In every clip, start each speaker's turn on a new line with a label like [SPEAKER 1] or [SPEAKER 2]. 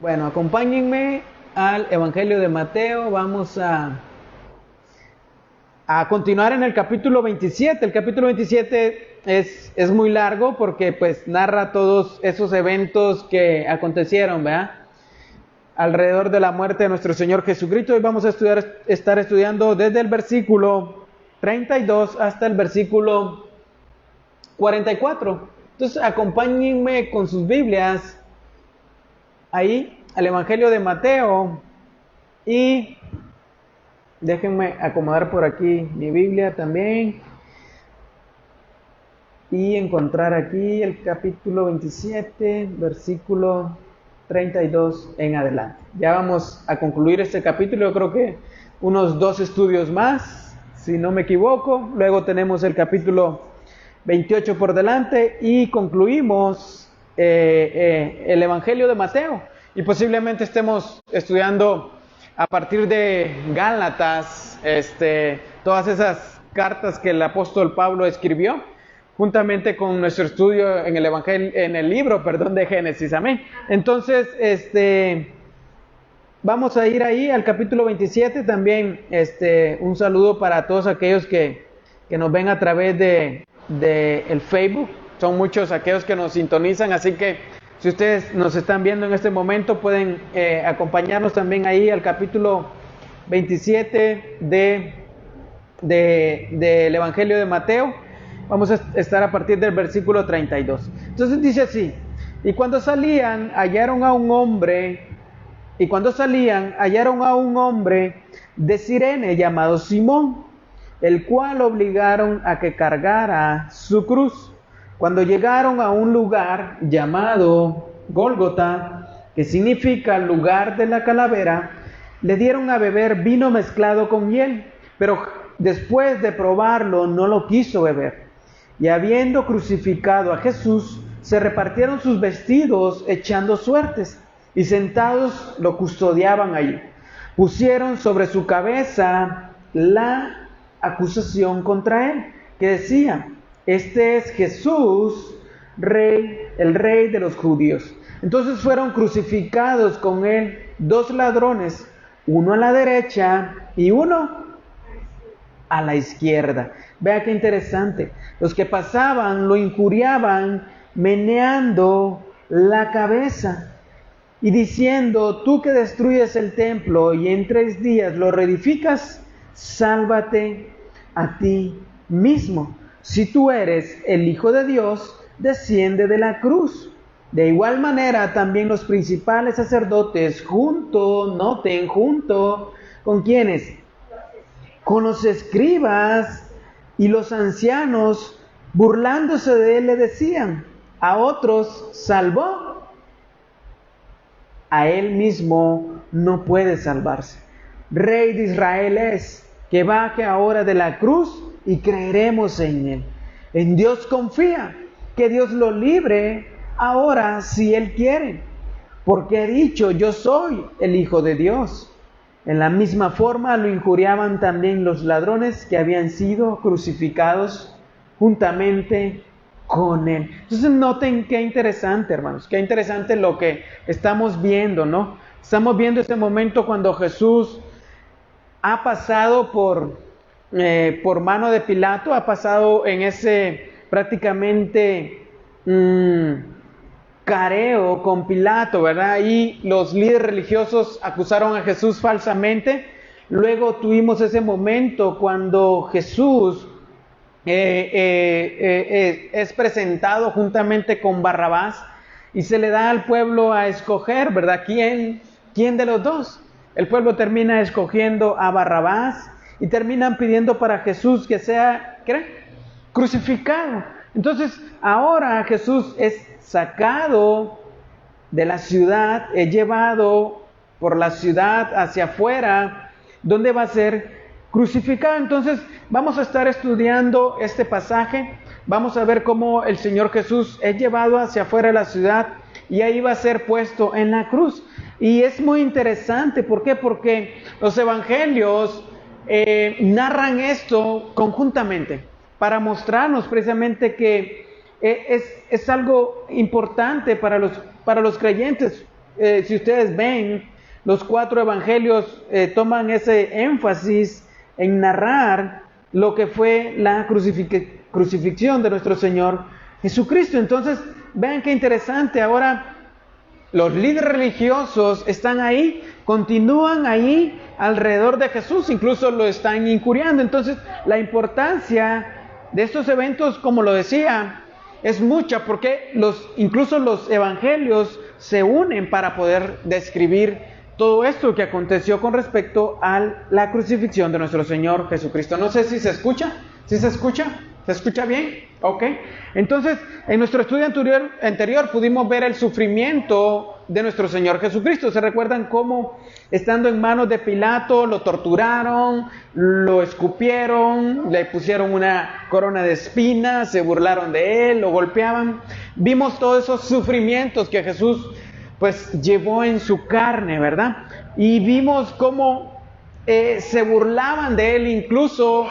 [SPEAKER 1] Bueno, acompáñenme al Evangelio de Mateo. Vamos a continuar en el capítulo 27. El capítulo 27 es muy largo porque pues narra todos esos eventos que acontecieron, ¿verdad? Alrededor de la muerte de nuestro Señor Jesucristo. Hoy vamos a estar estudiando desde el versículo 32 hasta el versículo 44. Entonces acompáñenme con sus Biblias ahí al Evangelio de Mateo y déjenme acomodar por aquí mi Biblia también y encontrar aquí el capítulo 27, versículo 32 en adelante. Ya vamos a concluir este capítulo, yo creo que unos 2 estudios más, si no me equivoco. Luego tenemos el capítulo 28 por delante y concluimos el Evangelio de Mateo. Y posiblemente estemos estudiando a partir de Gálatas, todas esas cartas que el apóstol Pablo escribió, juntamente con nuestro estudio en el Evangelio, en el libro, de Génesis, amén. Entonces, vamos a ir ahí al capítulo 27 también. Un saludo para todos aquellos que nos ven a través de el Facebook. Son muchos aquellos que nos sintonizan, así que si ustedes nos están viendo en este momento, pueden acompañarnos también ahí al capítulo 27 del Evangelio de Mateo. Vamos a estar a partir del versículo 32. Entonces dice así: y cuando salían, hallaron a un hombre de Cirene llamado Simón, el cual obligaron a que cargara su cruz. Cuando llegaron a un lugar llamado Gólgota, que significa lugar de la calavera, le dieron a beber vino mezclado con miel, pero después de probarlo no lo quiso beber. Y habiendo crucificado a Jesús, se repartieron sus vestidos echando suertes, y sentados lo custodiaban allí. Pusieron sobre su cabeza la acusación contra él, que decía: este es Jesús, el rey de los judíos. Entonces fueron crucificados con él 2 ladrones, uno a la derecha y uno a la izquierda. Vea qué interesante. Los que pasaban lo injuriaban, meneando la cabeza y diciendo: tú que destruyes el templo y en 3 días lo reedificas, sálvate a ti mismo. Si tú eres el Hijo de Dios, desciende de la cruz. De igual manera también los principales sacerdotes junto ¿con quiénes? Con los escribas y los ancianos, burlándose de él, le decían: a otros salvó, a él mismo no puede salvarse. Rey de Israel es, que baje ahora de la cruz y creeremos en él. En Dios confía, que Dios lo libre ahora si él quiere, porque ha dicho: yo soy el Hijo de Dios. En la misma forma lo injuriaban también los ladrones que habían sido crucificados juntamente con él. Entonces noten qué interesante, hermanos, qué interesante lo que estamos viendo, ¿no? Estamos viendo ese momento cuando Jesús ha pasado por mano de Pilato, ha pasado en ese prácticamente careo con Pilato, ¿verdad? Y los líderes religiosos acusaron a Jesús falsamente. Luego tuvimos ese momento cuando Jesús es presentado juntamente con Barrabás y se le da al pueblo a escoger, ¿verdad? ¿Quién de los dos? El pueblo termina escogiendo a Barrabás y terminan pidiendo para Jesús que sea, crucificado. Entonces ahora Jesús es sacado de la ciudad, es llevado por la ciudad hacia afuera, donde va a ser crucificado. Entonces vamos a estar estudiando este pasaje, vamos a ver cómo el Señor Jesús es llevado hacia afuera de la ciudad y ahí va a ser puesto en la cruz. Y es muy interesante, ¿por qué? Porque los evangelios narran esto conjuntamente para mostrarnos precisamente que es algo importante para los creyentes. si ustedes ven, los 4 evangelios toman ese énfasis en narrar lo que fue la crucifixión de nuestro Señor Jesucristo. Entonces, vean qué interesante. Ahora, los líderes religiosos están ahí, continúan ahí alrededor de Jesús, incluso lo están incuriando. Entonces, la importancia de estos eventos, como lo decía, es mucha, porque incluso los evangelios se unen para poder describir todo esto que aconteció con respecto a la crucifixión de nuestro Señor Jesucristo. No sé si se escucha. ¿Sí se escucha? ¿Se escucha bien? Ok. Entonces, en nuestro estudio anterior pudimos ver el sufrimiento de nuestro Señor Jesucristo. ¿Se recuerdan cómo, estando en manos de Pilato, lo torturaron, lo escupieron, le pusieron una corona de espinas, se burlaron de él, lo golpeaban? Vimos todos esos sufrimientos que Jesús pues llevó en su carne, ¿verdad? Y vimos cómo se burlaban de él, incluso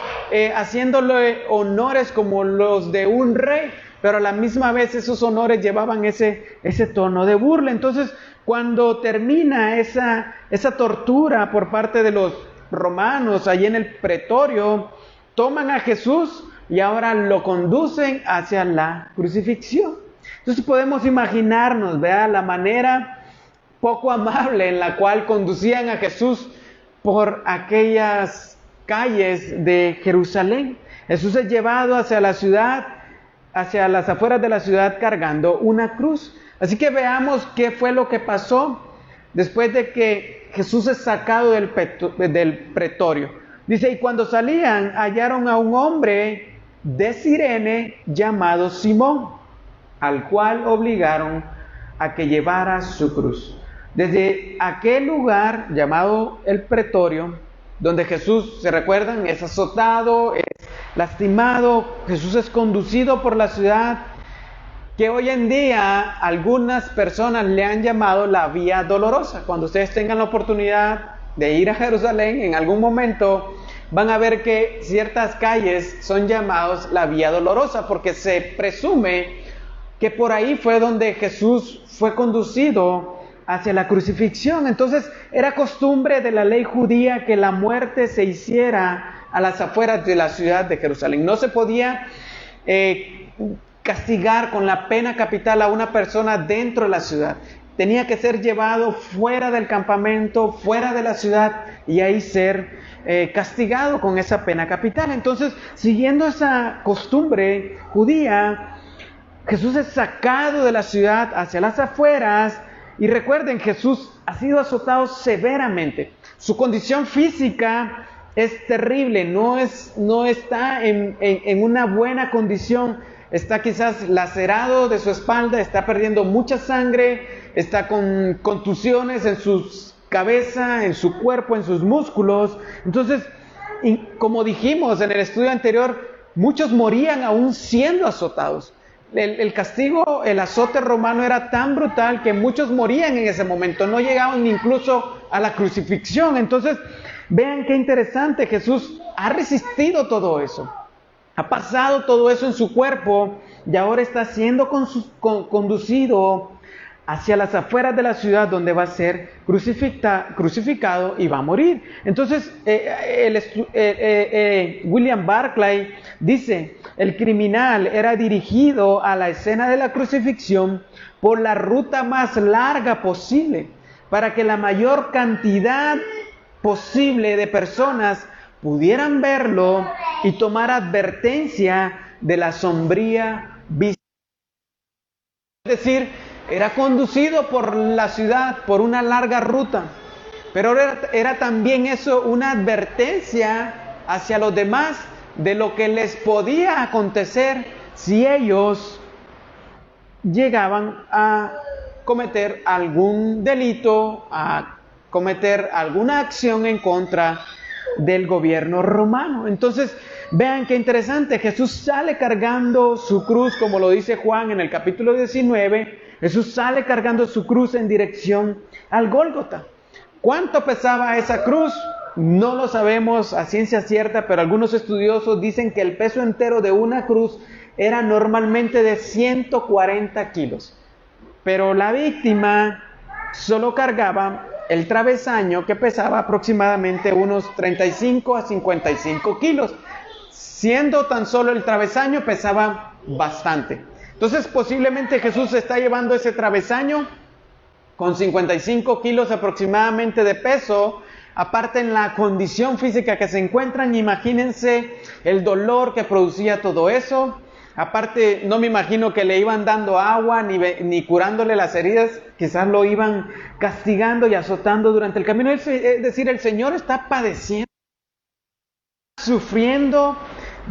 [SPEAKER 1] haciéndole honores como los de un rey, pero a la misma vez esos honores llevaban ese tono de burla. Entonces, cuando termina esa tortura por parte de los romanos allí en el pretorio, toman a Jesús y ahora lo conducen hacia la crucifixión. Entonces podemos imaginarnos, ¿verdad?, la manera poco amable en la cual conducían a Jesús por aquellas calles de Jerusalén. Jesús es llevado hacia la ciudad, hacia las afueras de la ciudad, cargando una cruz. Así que veamos qué fue lo que pasó después de que Jesús es sacado del pretorio. Dice, y cuando salían, hallaron a un hombre de Cirene llamado Simón, al cual obligaron a que llevara su cruz. Desde aquel lugar llamado el pretorio, donde Jesús, ¿se recuerdan?, es azotado, es lastimado, Jesús es conducido por la ciudad, que hoy en día algunas personas le han llamado la Vía Dolorosa. Cuando ustedes tengan la oportunidad de ir a Jerusalén, en algún momento van a ver que ciertas calles son llamadas la Vía Dolorosa, porque se presume que por ahí fue donde Jesús fue conducido hacia la crucifixión. Entonces, era costumbre de la ley judía que la muerte se hiciera a las afueras de la ciudad de Jerusalén. No se podía castigar con la pena capital a una persona dentro de la ciudad. Tenía que ser llevado fuera del campamento, fuera de la ciudad, y ahí ser castigado con esa pena capital. Entonces, siguiendo esa costumbre judía, Jesús es sacado de la ciudad hacia las afueras. Y recuerden, Jesús ha sido azotado severamente. Su condición física es terrible, no está en una buena condición. Está quizás lacerado de su espalda, está perdiendo mucha sangre, está con contusiones en su cabeza, en su cuerpo, en sus músculos. Entonces, como dijimos en el estudio anterior, muchos morían aún siendo azotados. El castigo, el azote romano era tan brutal que muchos morían en ese momento, no llegaban incluso a la crucifixión. Entonces, vean qué interesante, Jesús ha resistido todo eso, ha pasado todo eso en su cuerpo y ahora está siendo conducido hacia las afueras de la ciudad, donde va a ser crucificado y va a morir. Entonces, William Barclay dice, el criminal era dirigido a la escena de la crucifixión por la ruta más larga posible, para que la mayor cantidad posible de personas pudieran verlo y tomar advertencia de la sombría visión. Es decir, era conducido por la ciudad, por una larga ruta, pero era también eso una advertencia hacia los demás de lo que les podía acontecer si ellos llegaban a cometer algún delito, a cometer alguna acción en contra del gobierno romano. Entonces, vean qué interesante, Jesús sale cargando su cruz, como lo dice Juan en el capítulo 19, Jesús sale cargando su cruz en dirección al Gólgota. ¿Cuánto pesaba esa cruz? No lo sabemos a ciencia cierta, pero algunos estudiosos dicen que el peso entero de una cruz era normalmente de 140 kilos. Pero la víctima solo cargaba el travesaño, que pesaba aproximadamente unos 35 a 55 kilos. Siendo tan solo el travesaño, pesaba bastante. Entonces posiblemente Jesús está llevando ese travesaño con 55 kilos aproximadamente de peso. Aparte, en la condición física que se encuentran, imagínense el dolor que producía todo eso. Aparte, no me imagino que le iban dando agua ni curándole las heridas. Quizás lo iban castigando y azotando durante el camino. Es decir, el Señor está padeciendo, sufriendo,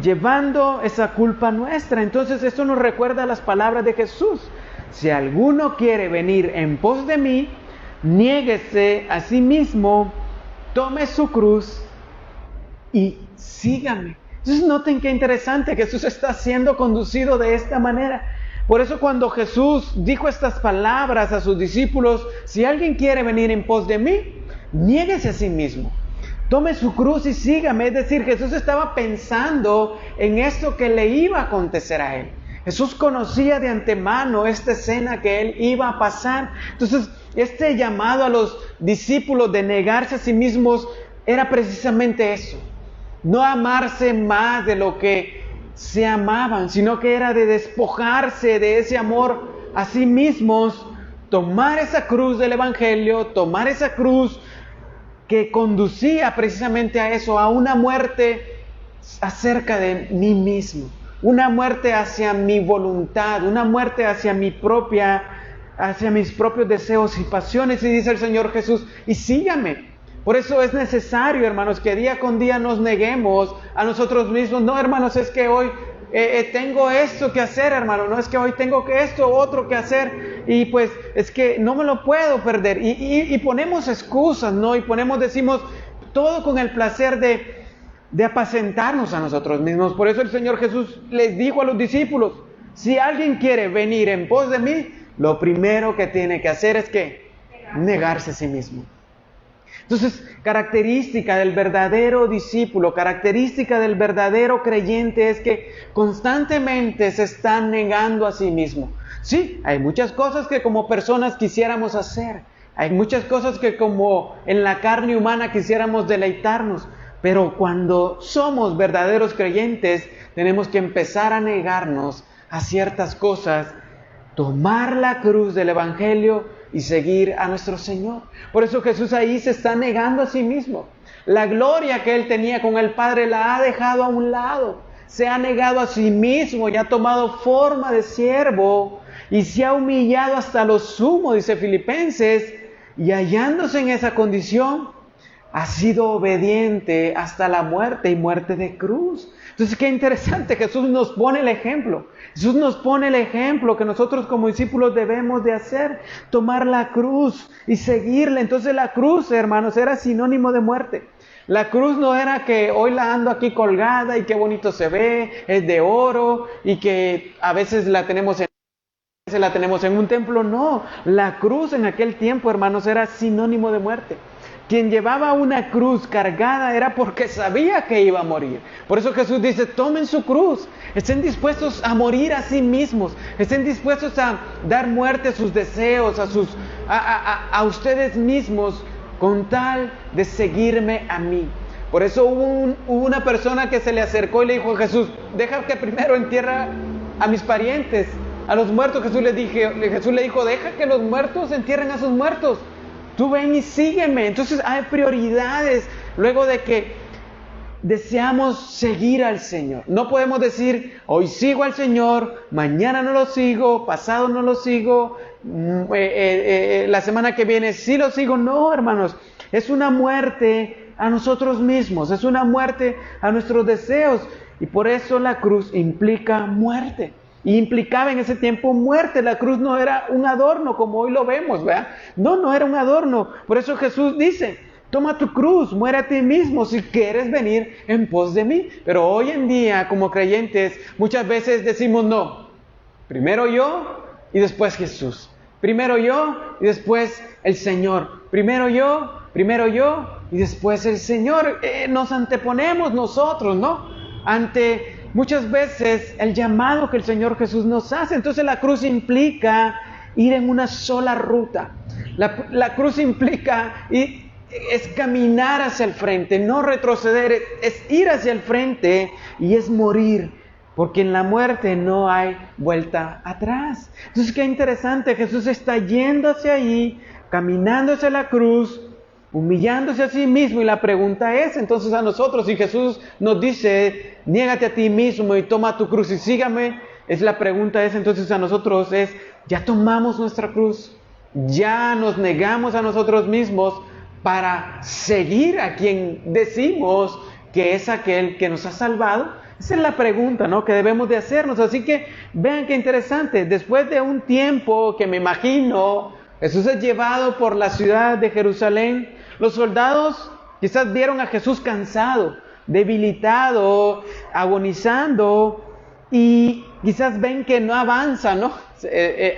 [SPEAKER 1] llevando esa culpa nuestra. Entonces esto nos recuerda las palabras de Jesús: si alguno quiere venir en pos de mí, niéguese a sí mismo, tome su cruz y sígame. Entonces noten qué interesante, Jesús está siendo conducido de esta manera. Por eso cuando Jesús dijo estas palabras a sus discípulos: si alguien quiere venir en pos de mí, niéguese a sí mismo, tome su cruz y sígame. Es decir, Jesús estaba pensando en esto que le iba a acontecer a él. Jesús conocía de antemano esta escena que él iba a pasar. Entonces, este llamado a los discípulos de negarse a sí mismos era precisamente eso. No amarse más de lo que se amaban, sino que era de despojarse de ese amor a sí mismos, tomar esa cruz del Evangelio, tomar esa cruz que conducía precisamente a eso, a una muerte acerca de mí mismo, una muerte hacia mi voluntad, una muerte hacia mis propios deseos y pasiones. Y dice el Señor Jesús: y sígame. Por eso es necesario, hermanos, que día con día nos neguemos a nosotros mismos. No, hermanos, es que hoy tengo esto que hacer, hermano. No es que hoy tengo que esto u otro que hacer. Y pues es que no me lo puedo perder. Y ponemos excusas, ¿no? Y decimos todo con el placer de apacentarnos a nosotros mismos. Por eso el Señor Jesús les dijo a los discípulos: si alguien quiere venir en pos de mí, lo primero que tiene que hacer es que negarse a sí mismo. Entonces, característica del verdadero discípulo, característica del verdadero creyente es que constantemente se está negando a sí mismo. Sí, hay muchas cosas que como personas quisiéramos hacer, hay muchas cosas que como en la carne humana quisiéramos deleitarnos, pero cuando somos verdaderos creyentes tenemos que empezar a negarnos a ciertas cosas, tomar la cruz del Evangelio y seguir a nuestro Señor. Por eso Jesús ahí se está negando a sí mismo. La gloria que Él tenía con el Padre la ha dejado a un lado. Se ha negado a sí mismo y ha tomado forma de siervo y se ha humillado hasta lo sumo, dice Filipenses, y hallándose en esa condición, ha sido obediente hasta la muerte y muerte de cruz. Entonces, qué interesante, Jesús nos pone el ejemplo. Jesús nos pone el ejemplo que nosotros como discípulos debemos de hacer, tomar la cruz y seguirle. Entonces la cruz, hermanos, era sinónimo de muerte. La cruz no era que hoy la ando aquí colgada y qué bonito se ve, es de oro y que a veces la tenemos en un templo. No, la cruz en aquel tiempo, hermanos, era sinónimo de muerte. Quien llevaba una cruz cargada era porque sabía que iba a morir. Por eso Jesús dice: tomen su cruz, estén dispuestos a morir a sí mismos, estén dispuestos a dar muerte a sus deseos, a ustedes mismos, con tal de seguirme a mí. Por eso hubo una persona que se le acercó y le dijo a Jesús: deja que primero entierra a mis parientes, a los muertos. Jesús le dijo: deja que los muertos entierren a sus muertos. Tú ven y sígueme. Entonces hay prioridades luego de que deseamos seguir al Señor. No podemos decir: hoy sigo al Señor, mañana no lo sigo, pasado no lo sigo, la semana que viene sí lo sigo. No, hermanos, es una muerte a nosotros mismos, es una muerte a nuestros deseos. Y por eso la cruz implica muerte. Y implicaba en ese tiempo muerte. La cruz no era un adorno como hoy lo vemos, ¿verdad? No era un adorno. Por eso Jesús dice: toma tu cruz, muere a ti mismo si quieres venir en pos de mí. Pero hoy en día, como creyentes, muchas veces decimos: no, primero yo y después Jesús. Primero yo y después el Señor. Primero yo y después el Señor. Nos anteponemos nosotros, ¿no? Ante muchas veces el llamado que el Señor Jesús nos hace. Entonces la cruz implica ir en una sola ruta. La cruz implica es caminar hacia el frente, no retroceder, es ir hacia el frente y es morir, porque en la muerte no hay vuelta atrás. Entonces, qué interesante, Jesús está yendo hacia ahí, caminando hacia la cruz, humillándose a sí mismo, y la pregunta es entonces a nosotros, si Jesús nos dice, niégate a ti mismo y toma tu cruz y sígame, la pregunta es entonces a nosotros, ¿ya tomamos nuestra cruz? ¿Ya nos negamos a nosotros mismos para seguir a quien decimos que es aquel que nos ha salvado? Esa es la pregunta, ¿no?, que debemos de hacernos. Así que vean qué interesante, después de un tiempo que me imagino, Jesús es llevado por la ciudad de Jerusalén. Los soldados quizás vieron a Jesús cansado, debilitado, agonizando, y quizás ven que no avanza, ¿no?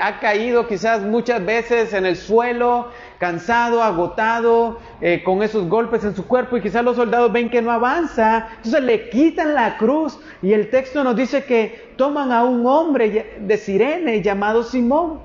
[SPEAKER 1] Ha caído quizás muchas veces en el suelo, cansado, agotado, con esos golpes en su cuerpo, y quizás los soldados ven que no avanza, entonces le quitan la cruz, y el texto nos dice que toman a un hombre de Cirene llamado Simón.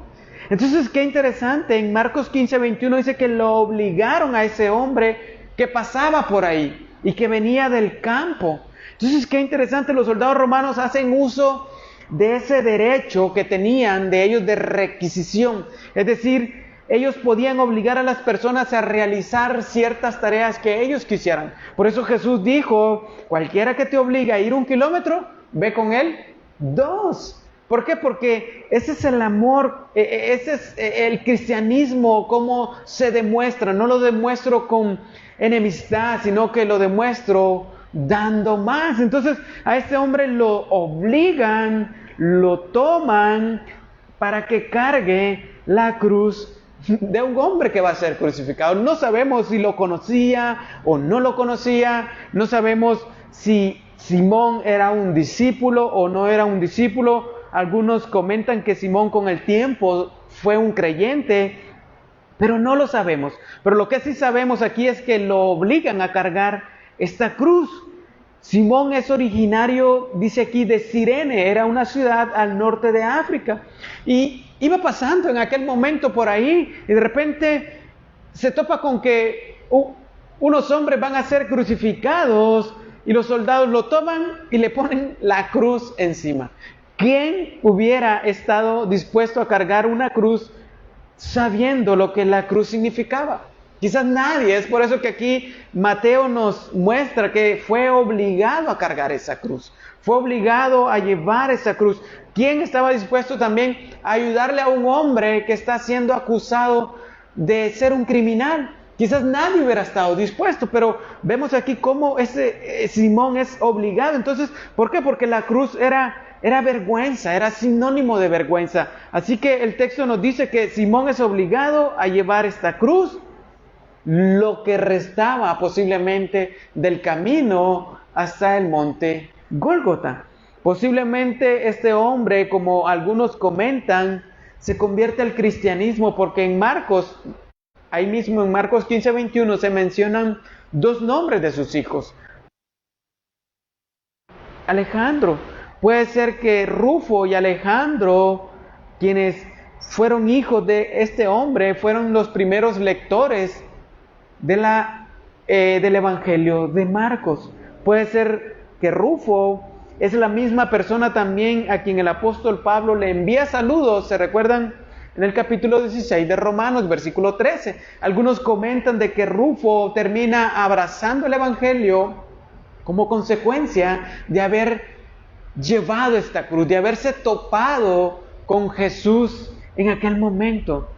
[SPEAKER 1] Entonces, qué interesante, en Marcos 15:21 dice que lo obligaron a ese hombre que pasaba por ahí y que venía del campo. Entonces, qué interesante, los soldados romanos hacen uso de ese derecho que tenían de ellos de requisición. Es decir, ellos podían obligar a las personas a realizar ciertas tareas que ellos quisieran. Por eso Jesús dijo, cualquiera que te obligue a ir 1 kilómetro, ve con él 2. ¿Por qué? Porque ese es el amor, ese es el cristianismo, cómo se demuestra. No lo demuestro con enemistad, sino que lo demuestro dando más. Entonces a este hombre lo obligan, lo toman para que cargue la cruz de un hombre que va a ser crucificado. No sabemos si lo conocía o no lo conocía, no sabemos si Simón era un discípulo o no era un discípulo. Algunos comentan que Simón con el tiempo fue un creyente, pero no lo sabemos. Pero lo que sí sabemos aquí es que lo obligan a cargar esta cruz. Simón es originario, dice aquí, de Cirene, era una ciudad al norte de África. Y iba pasando en aquel momento por ahí, y de repente se topa con que unos hombres van a ser crucificados, y los soldados lo toman y le ponen la cruz encima. ¿Quién hubiera estado dispuesto a cargar una cruz sabiendo lo que la cruz significaba? Quizás nadie. Es por eso que aquí Mateo nos muestra que fue obligado a cargar esa cruz. Fue obligado a llevar esa cruz. ¿Quién estaba dispuesto también a ayudarle a un hombre que está siendo acusado de ser un criminal? Quizás nadie hubiera estado dispuesto, pero vemos aquí cómo ese Simón es obligado. Entonces, ¿por qué? Porque la cruz era vergüenza, era sinónimo de vergüenza. Así que el texto nos dice que Simón es obligado a llevar esta cruz, lo que restaba posiblemente del camino hasta el monte Gólgota. Posiblemente este hombre, como algunos comentan, se convierte al cristianismo porque en Marcos, ahí mismo en Marcos 15:21 se mencionan 2 nombres de sus hijos. Alejandro. Puede ser que Rufo y Alejandro, quienes fueron hijos de este hombre, fueron los primeros lectores del Evangelio de Marcos. Puede ser que Rufo es la misma persona también a quien el apóstol Pablo le envía saludos. ¿Se recuerdan? En el capítulo 16 de Romanos, versículo 13. Algunos comentan de que Rufo termina abrazando el Evangelio como consecuencia de haber llevado esta cruz, de haberse topado con Jesús en aquel momento.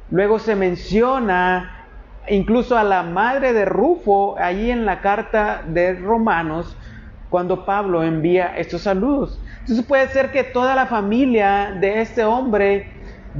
[SPEAKER 1] Luego se menciona incluso a la madre de Rufo allí en la carta de Romanos, cuando Pablo envía estos saludos. Entonces puede ser que toda la familia de este hombre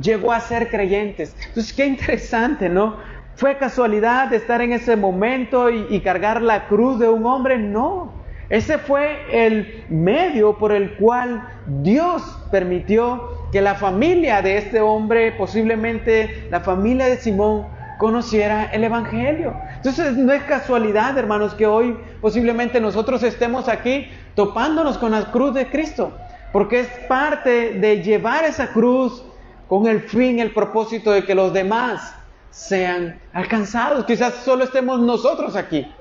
[SPEAKER 1] llegó a ser creyentes. Entonces qué interesante, ¿no? ¿Fue casualidad de estar en ese momento y cargar la cruz de un hombre? No. Ese fue el medio por el cual Dios permitió que la familia de este hombre, posiblemente la familia de Simón, conociera el Evangelio. Entonces no es casualidad, hermanos, que hoy posiblemente nosotros estemos aquí topándonos con la cruz de Cristo, porque es parte de llevar esa cruz con el fin, el propósito de que los demás sean alcanzados. Quizás solo estemos nosotros aquí,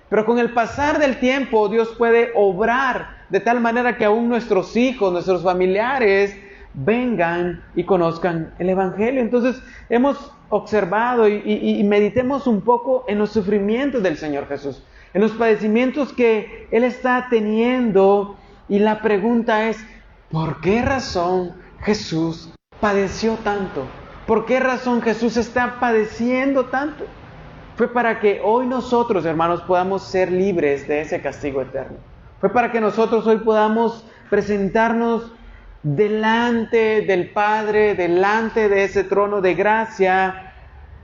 [SPEAKER 1] pero con el pasar del tiempo Dios puede obrar de tal manera que aún nuestros hijos, nuestros familiares vengan y conozcan el Evangelio. Entonces hemos observado y meditemos un poco en los sufrimientos del Señor Jesús, en los padecimientos que Él está teniendo, y la pregunta es, ¿por qué razón Jesús padeció tanto? ¿Por qué razón Jesús está padeciendo tanto? Fue para que hoy nosotros, hermanos, podamos ser libres de ese castigo eterno. Fue para que nosotros hoy podamos presentarnos delante del Padre, delante de ese trono de gracia,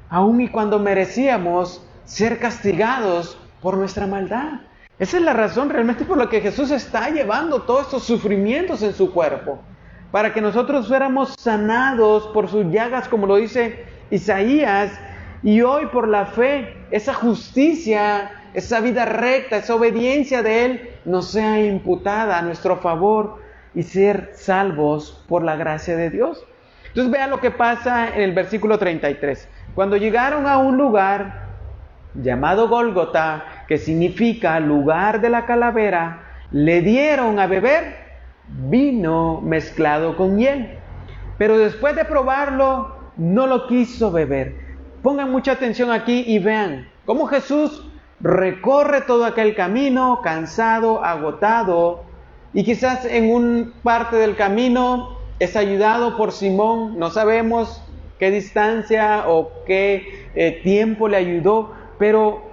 [SPEAKER 1] aun y cuando merecíamos ser castigados por nuestra maldad. Esa es la razón realmente por la que Jesús está llevando todos estos sufrimientos en su cuerpo, para que nosotros fuéramos sanados por sus llagas, como lo dice Isaías, y hoy por la fe, esa justicia, esa vida recta, esa obediencia de Él nos sea imputada a nuestro favor y ser salvos por la gracia de Dios. Entonces vean lo que pasa en el versículo 33. Cuando llegaron a un lugar llamado Gólgota, que significa lugar de la calavera, le dieron a beber vino mezclado con hiel. Pero después de probarlo, no lo quiso beber. Pongan mucha atención aquí y vean cómo Jesús recorre todo aquel camino, cansado, agotado, y quizás en un parte del camino es ayudado por Simón. No sabemos qué distancia o qué tiempo le ayudó, pero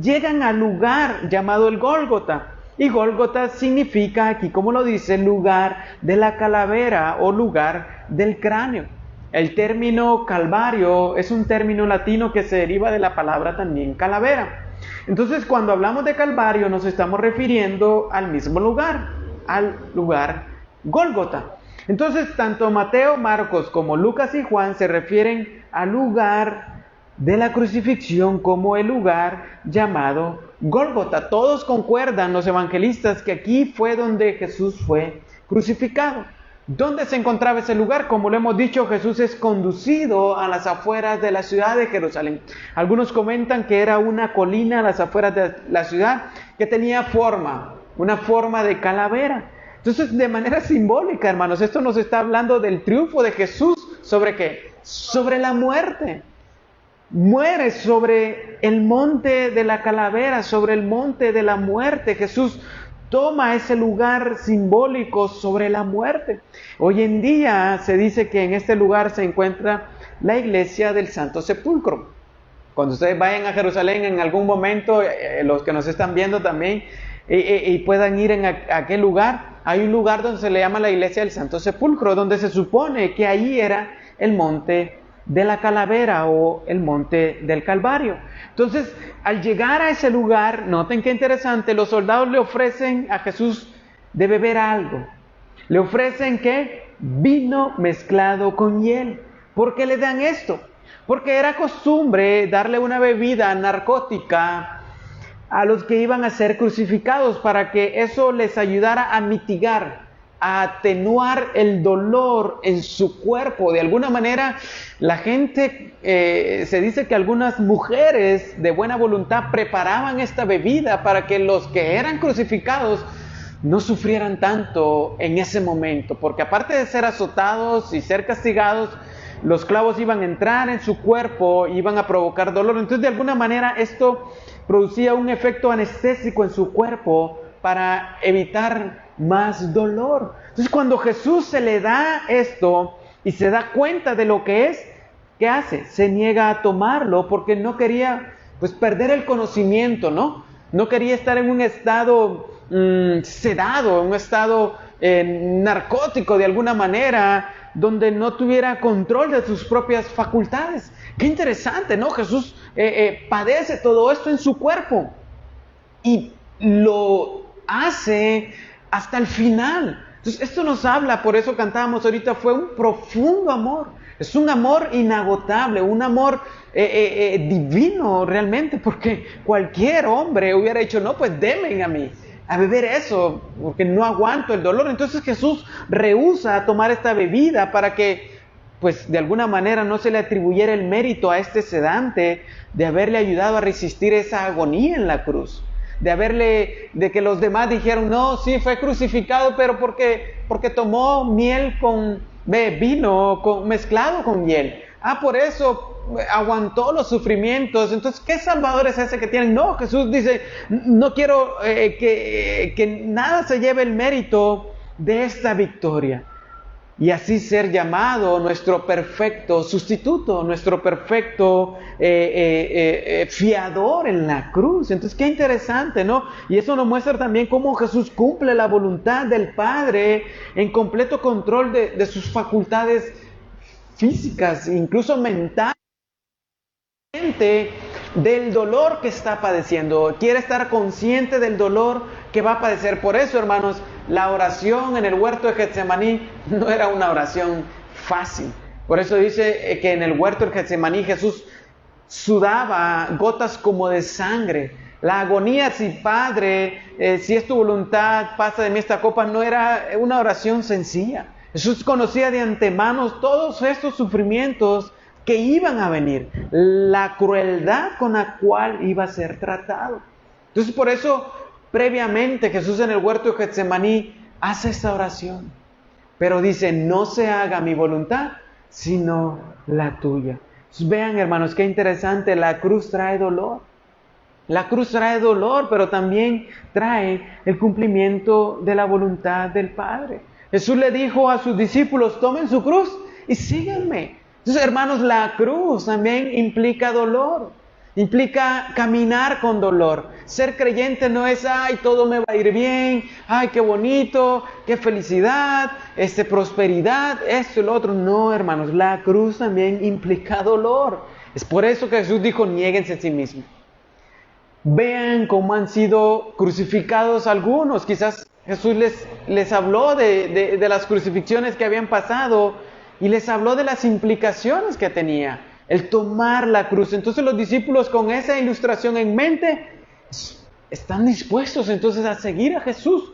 [SPEAKER 1] llegan al lugar llamado el Gólgota. Y Gólgota significa aquí, como lo dice, lugar de la calavera o lugar del cráneo. El término Calvario es un término latino que se deriva de la palabra también calavera. Entonces, cuando hablamos de Calvario, nos estamos refiriendo al mismo lugar, al lugar Gólgota. Entonces, tanto Mateo, Marcos como Lucas y Juan se refieren al lugar de la crucifixión como el lugar llamado Gólgota. Todos concuerdan, los evangelistas, que aquí fue donde Jesús fue crucificado. ¿Dónde se encontraba ese lugar? Como lo hemos dicho, Jesús es conducido a las afueras de la ciudad de Jerusalén. Algunos comentan que era una colina a las afueras de la ciudad que tenía una forma de calavera. Entonces, de manera simbólica, hermanos, esto nos está hablando del triunfo de Jesús. ¿Sobre qué? Sobre la muerte. Muere sobre el monte de la calavera, sobre el monte de la muerte. Jesús toma ese lugar simbólico sobre la muerte. Hoy en día se dice que en este lugar se encuentra la iglesia del Santo Sepulcro. Cuando ustedes vayan a Jerusalén en algún momento, los que nos están viendo también, y puedan ir en aquel lugar, hay un lugar donde se le llama la iglesia del Santo Sepulcro, donde se supone que ahí era el monte de la calavera o el monte del Calvario. Entonces, al llegar a ese lugar, noten qué interesante, los soldados le ofrecen a Jesús de beber algo. Le ofrecen ¿qué? Vino mezclado con hiel. ¿Por qué le dan esto? Porque era costumbre darle una bebida narcótica a los que iban a ser crucificados para que eso les ayudara a mitigar, a atenuar el dolor en su cuerpo. De alguna manera, la gente, se dice que algunas mujeres de buena voluntad preparaban esta bebida para que los que eran crucificados no sufrieran tanto en ese momento, porque aparte de ser azotados y ser castigados, los clavos iban a entrar en su cuerpo, iban a provocar dolor. Entonces, de alguna manera, esto producía un efecto anestésico en su cuerpo para evitar más dolor. Entonces, cuando Jesús se le da esto y se da cuenta de lo que es, ¿qué hace? Se niega a tomarlo porque no quería perder el conocimiento, ¿no? No quería estar en un estado sedado, en un estado narcótico de alguna manera, donde no tuviera control de sus propias facultades. Qué interesante, ¿no? Jesús padece todo esto en su cuerpo y lo hace hasta el final. Entonces, esto nos habla, por eso cantábamos ahorita, fue un profundo amor. Es un amor inagotable, un amor divino realmente, porque cualquier hombre hubiera dicho, no, pues denme a mí a beber eso, porque no aguanto el dolor. Entonces Jesús rehúsa tomar esta bebida para que pues de alguna manera no se le atribuyera el mérito a este sedante de haberle ayudado a resistir esa agonía en la cruz. De que los demás dijeron, no, sí, fue crucificado, pero porque tomó miel vino mezclado con miel. Por eso aguantó los sufrimientos. Entonces, ¿qué salvador es ese que tienen? No, Jesús dice, no quiero que nada se lleve el mérito de esta victoria. Y así ser llamado nuestro perfecto sustituto, nuestro perfecto fiador en la cruz. Entonces, qué interesante, ¿no? Y eso nos muestra también cómo Jesús cumple la voluntad del Padre en completo control de sus facultades físicas, incluso mentales, del dolor que está padeciendo. Quiere estar consciente del dolor que va a padecer. Por eso, hermanos, la oración en el huerto de Getsemaní no era una oración fácil. Por eso dice que en el huerto de Getsemaní Jesús sudaba gotas como de sangre. La agonía, si Padre, si es tu voluntad, pasa de mí esta copa, no era una oración sencilla. Jesús conocía de antemano todos estos sufrimientos que iban a venir, la crueldad con la cual iba a ser tratado. Entonces, por eso, previamente, Jesús en el huerto de Getsemaní hace esta oración. Pero dice, no se haga mi voluntad, sino la tuya. Entonces, vean, hermanos, qué interesante, la cruz trae dolor. La cruz trae dolor, pero también trae el cumplimiento de la voluntad del Padre. Jesús le dijo a sus discípulos, tomen su cruz y síganme. Entonces, hermanos, la cruz también implica dolor, implica caminar con dolor. Ser creyente no es, ay, todo me va a ir bien, ay, qué bonito, qué felicidad, prosperidad, esto y lo otro. No, hermanos, la cruz también implica dolor. Es por eso que Jesús dijo, niéguense a sí mismos. Vean cómo han sido crucificados algunos. Quizás Jesús les habló de las crucifixiones que habían pasado y les habló de las implicaciones que tenía el tomar la cruz. Entonces los discípulos, con esa ilustración en mente, están dispuestos entonces a seguir a Jesús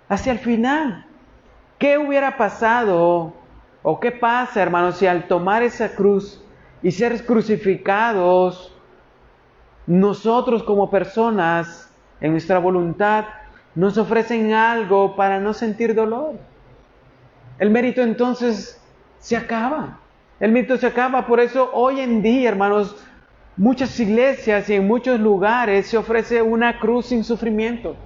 [SPEAKER 1] hacia el final. ¿Qué hubiera pasado o qué pasa, hermanos, si al tomar esa cruz y ser crucificados, nosotros como personas, en nuestra voluntad, nos ofrecen algo para no sentir dolor? El mérito entonces se acaba. El mérito se acaba. Por eso hoy en día, hermanos, muchas iglesias y en muchos lugares se ofrece una cruz sin sufrimiento.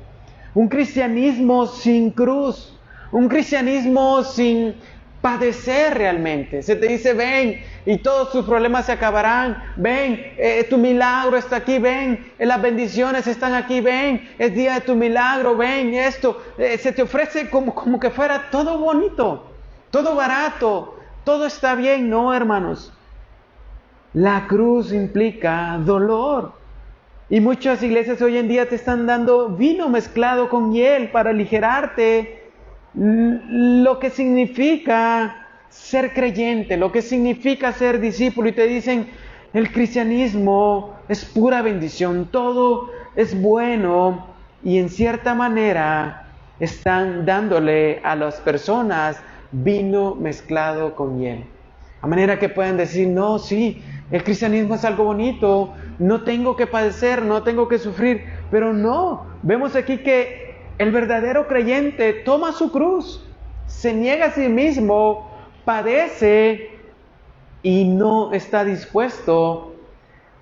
[SPEAKER 1] Un cristianismo sin cruz. Un cristianismo sin padecer realmente. Se te dice, ven y todos tus problemas se acabarán. Ven, tu milagro está aquí. Ven, las bendiciones están aquí. Ven, es día de tu milagro. Ven, esto. Se te ofrece como que fuera todo bonito, todo barato, todo está bien. No, hermanos. La cruz implica dolor. Y muchas iglesias hoy en día te están dando vino mezclado con miel para aligerarte lo que significa ser creyente, lo que significa ser discípulo, y te dicen, el cristianismo es pura bendición, todo es bueno, y en cierta manera están dándole a las personas vino mezclado con miel. A manera que pueden decir, no, sí, el cristianismo es algo bonito, no tengo que padecer, no tengo que sufrir, pero no, vemos aquí que el verdadero creyente toma su cruz, se niega a sí mismo, padece y no está dispuesto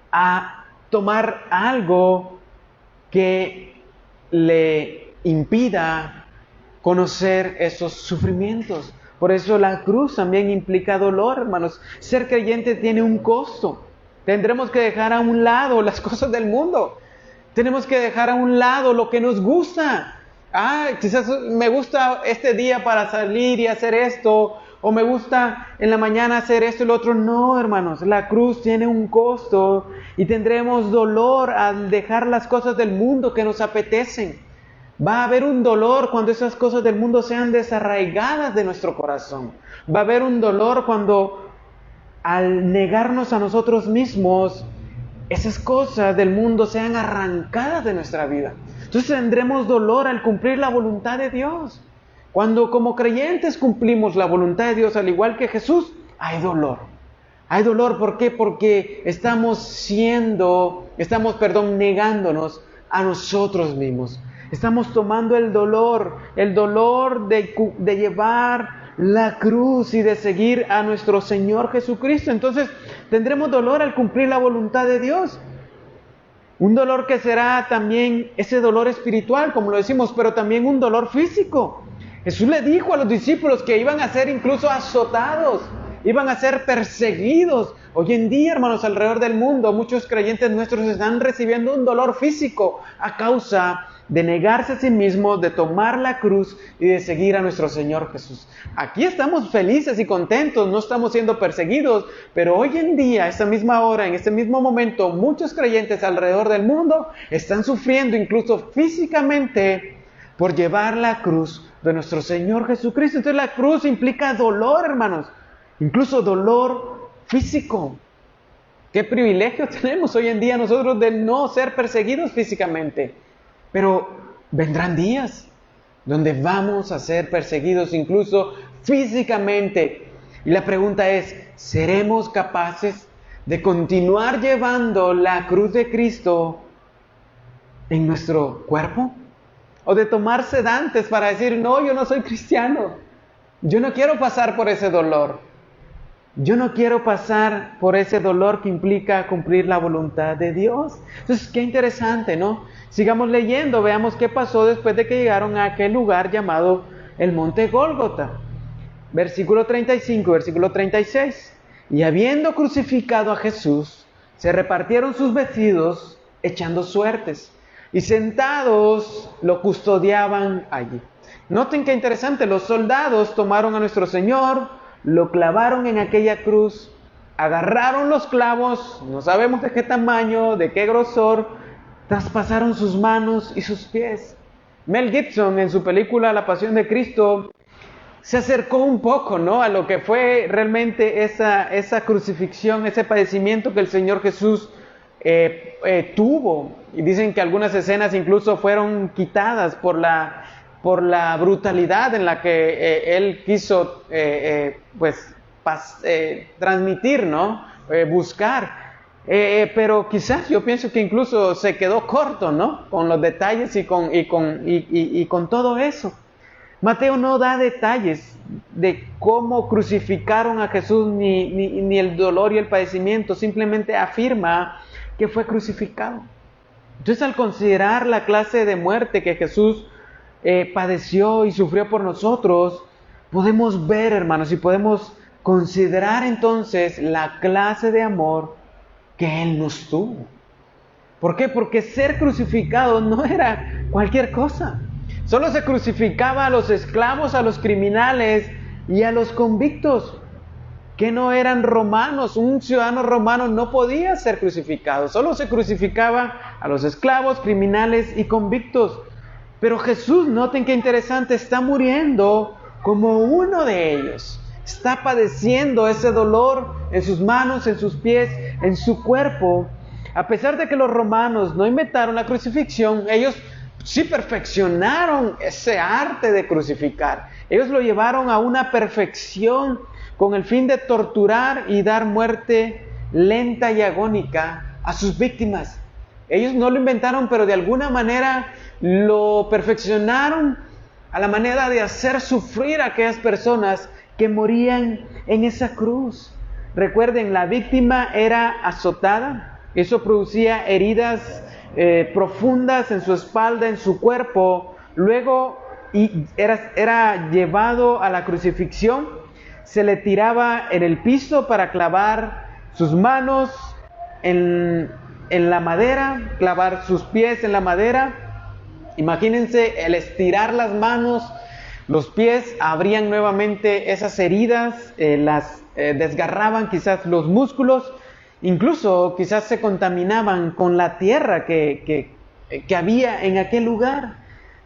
[SPEAKER 1] a tomar algo que le impida conocer esos sufrimientos. Por eso la cruz también implica dolor, hermanos. Ser creyente tiene un costo. Tendremos que dejar a un lado las cosas del mundo. Tenemos que dejar a un lado lo que nos gusta. Quizás me gusta este día para salir y hacer esto, o me gusta en la mañana hacer esto y lo otro. No, hermanos, la cruz tiene un costo y tendremos dolor al dejar las cosas del mundo que nos apetecen. Va a haber un dolor cuando esas cosas del mundo sean desarraigadas de nuestro corazón. Va a haber un dolor cuando, al negarnos a nosotros mismos, esas cosas del mundo sean arrancadas de nuestra vida. Entonces tendremos dolor al cumplir la voluntad de Dios. Cuando como creyentes cumplimos la voluntad de Dios, al igual que Jesús, hay dolor. Hay dolor, ¿por qué? Porque estamos negándonos a nosotros mismos. Estamos tomando el dolor de llevar la cruz y de seguir a nuestro Señor Jesucristo. Entonces tendremos dolor al cumplir la voluntad de Dios. Un dolor que será también ese dolor espiritual, como lo decimos, pero también un dolor físico. Jesús le dijo a los discípulos que iban a ser incluso azotados, iban a ser perseguidos. Hoy en día, hermanos, alrededor del mundo, muchos creyentes nuestros están recibiendo un dolor físico a causa de negarse a sí mismos, de tomar la cruz y de seguir a nuestro Señor Jesús. Aquí estamos felices y contentos, no estamos siendo perseguidos, pero hoy en día, a esta misma hora, en este mismo momento, muchos creyentes alrededor del mundo están sufriendo incluso físicamente por llevar la cruz de nuestro Señor Jesucristo. Entonces la cruz implica dolor, hermanos, incluso dolor físico. ¿Qué privilegio tenemos hoy en día nosotros de no ser perseguidos físicamente? Pero vendrán días donde vamos a ser perseguidos incluso físicamente. Y la pregunta es, ¿seremos capaces de continuar llevando la cruz de Cristo en nuestro cuerpo? ¿O de tomar sedantes para decir, no, yo no soy cristiano, yo no quiero pasar por ese dolor? Yo no quiero pasar por ese dolor que implica cumplir la voluntad de Dios. Entonces, qué interesante, ¿no? Sigamos leyendo, veamos qué pasó después de que llegaron a aquel lugar llamado el Monte Gólgota. Versículo 35, versículo 36. Y habiendo crucificado a Jesús, se repartieron sus vestidos echando suertes, y sentados lo custodiaban allí. Noten qué interesante, los soldados tomaron a nuestro Señor, lo clavaron en aquella cruz, agarraron los clavos, no sabemos de qué tamaño, de qué grosor, traspasaron sus manos y sus pies. Mel Gibson, en su película La Pasión de Cristo, se acercó un poco, ¿no?, a lo que fue realmente esa crucifixión, ese padecimiento que el Señor Jesús tuvo. Y dicen que algunas escenas incluso fueron quitadas por la brutalidad en la que él quiso transmitir, ¿no? Buscar. Pero quizás yo pienso que incluso se quedó corto, ¿no?, con los detalles y con todo eso. Mateo no da detalles de cómo crucificaron a Jesús ni el dolor y el padecimiento, simplemente afirma que fue crucificado. Entonces, al considerar la clase de muerte que Jesús padeció y sufrió por nosotros, podemos ver, hermanos, y podemos considerar entonces la clase de amor que Él nos tuvo. ¿Por qué? Porque ser crucificado no era cualquier cosa. Solo se crucificaba a los esclavos, a los criminales y a los convictos que no eran romanos. Un ciudadano romano no podía ser crucificado. Solo se crucificaba a los esclavos, criminales y convictos. Pero Jesús, noten qué interesante, está muriendo como uno de ellos. Está padeciendo ese dolor en sus manos, en sus pies, en su cuerpo. A pesar de que los romanos no inventaron la crucifixión, ellos sí perfeccionaron ese arte de crucificar. Ellos lo llevaron a una perfección con el fin de torturar y dar muerte lenta y agónica a sus víctimas. Ellos no lo inventaron, pero de alguna manera lo perfeccionaron a la manera de hacer sufrir a aquellas personas que morían en esa cruz. Recuerden, la víctima era azotada, eso producía heridas profundas en su espalda, en su cuerpo. Luego era llevado a la crucifixión, se le tiraba en el piso para clavar sus manos en la madera, clavar sus pies en la madera. Imagínense el estirar las manos, los pies abrían nuevamente esas heridas, las desgarraban quizás los músculos, incluso quizás se contaminaban con la tierra que había en aquel lugar.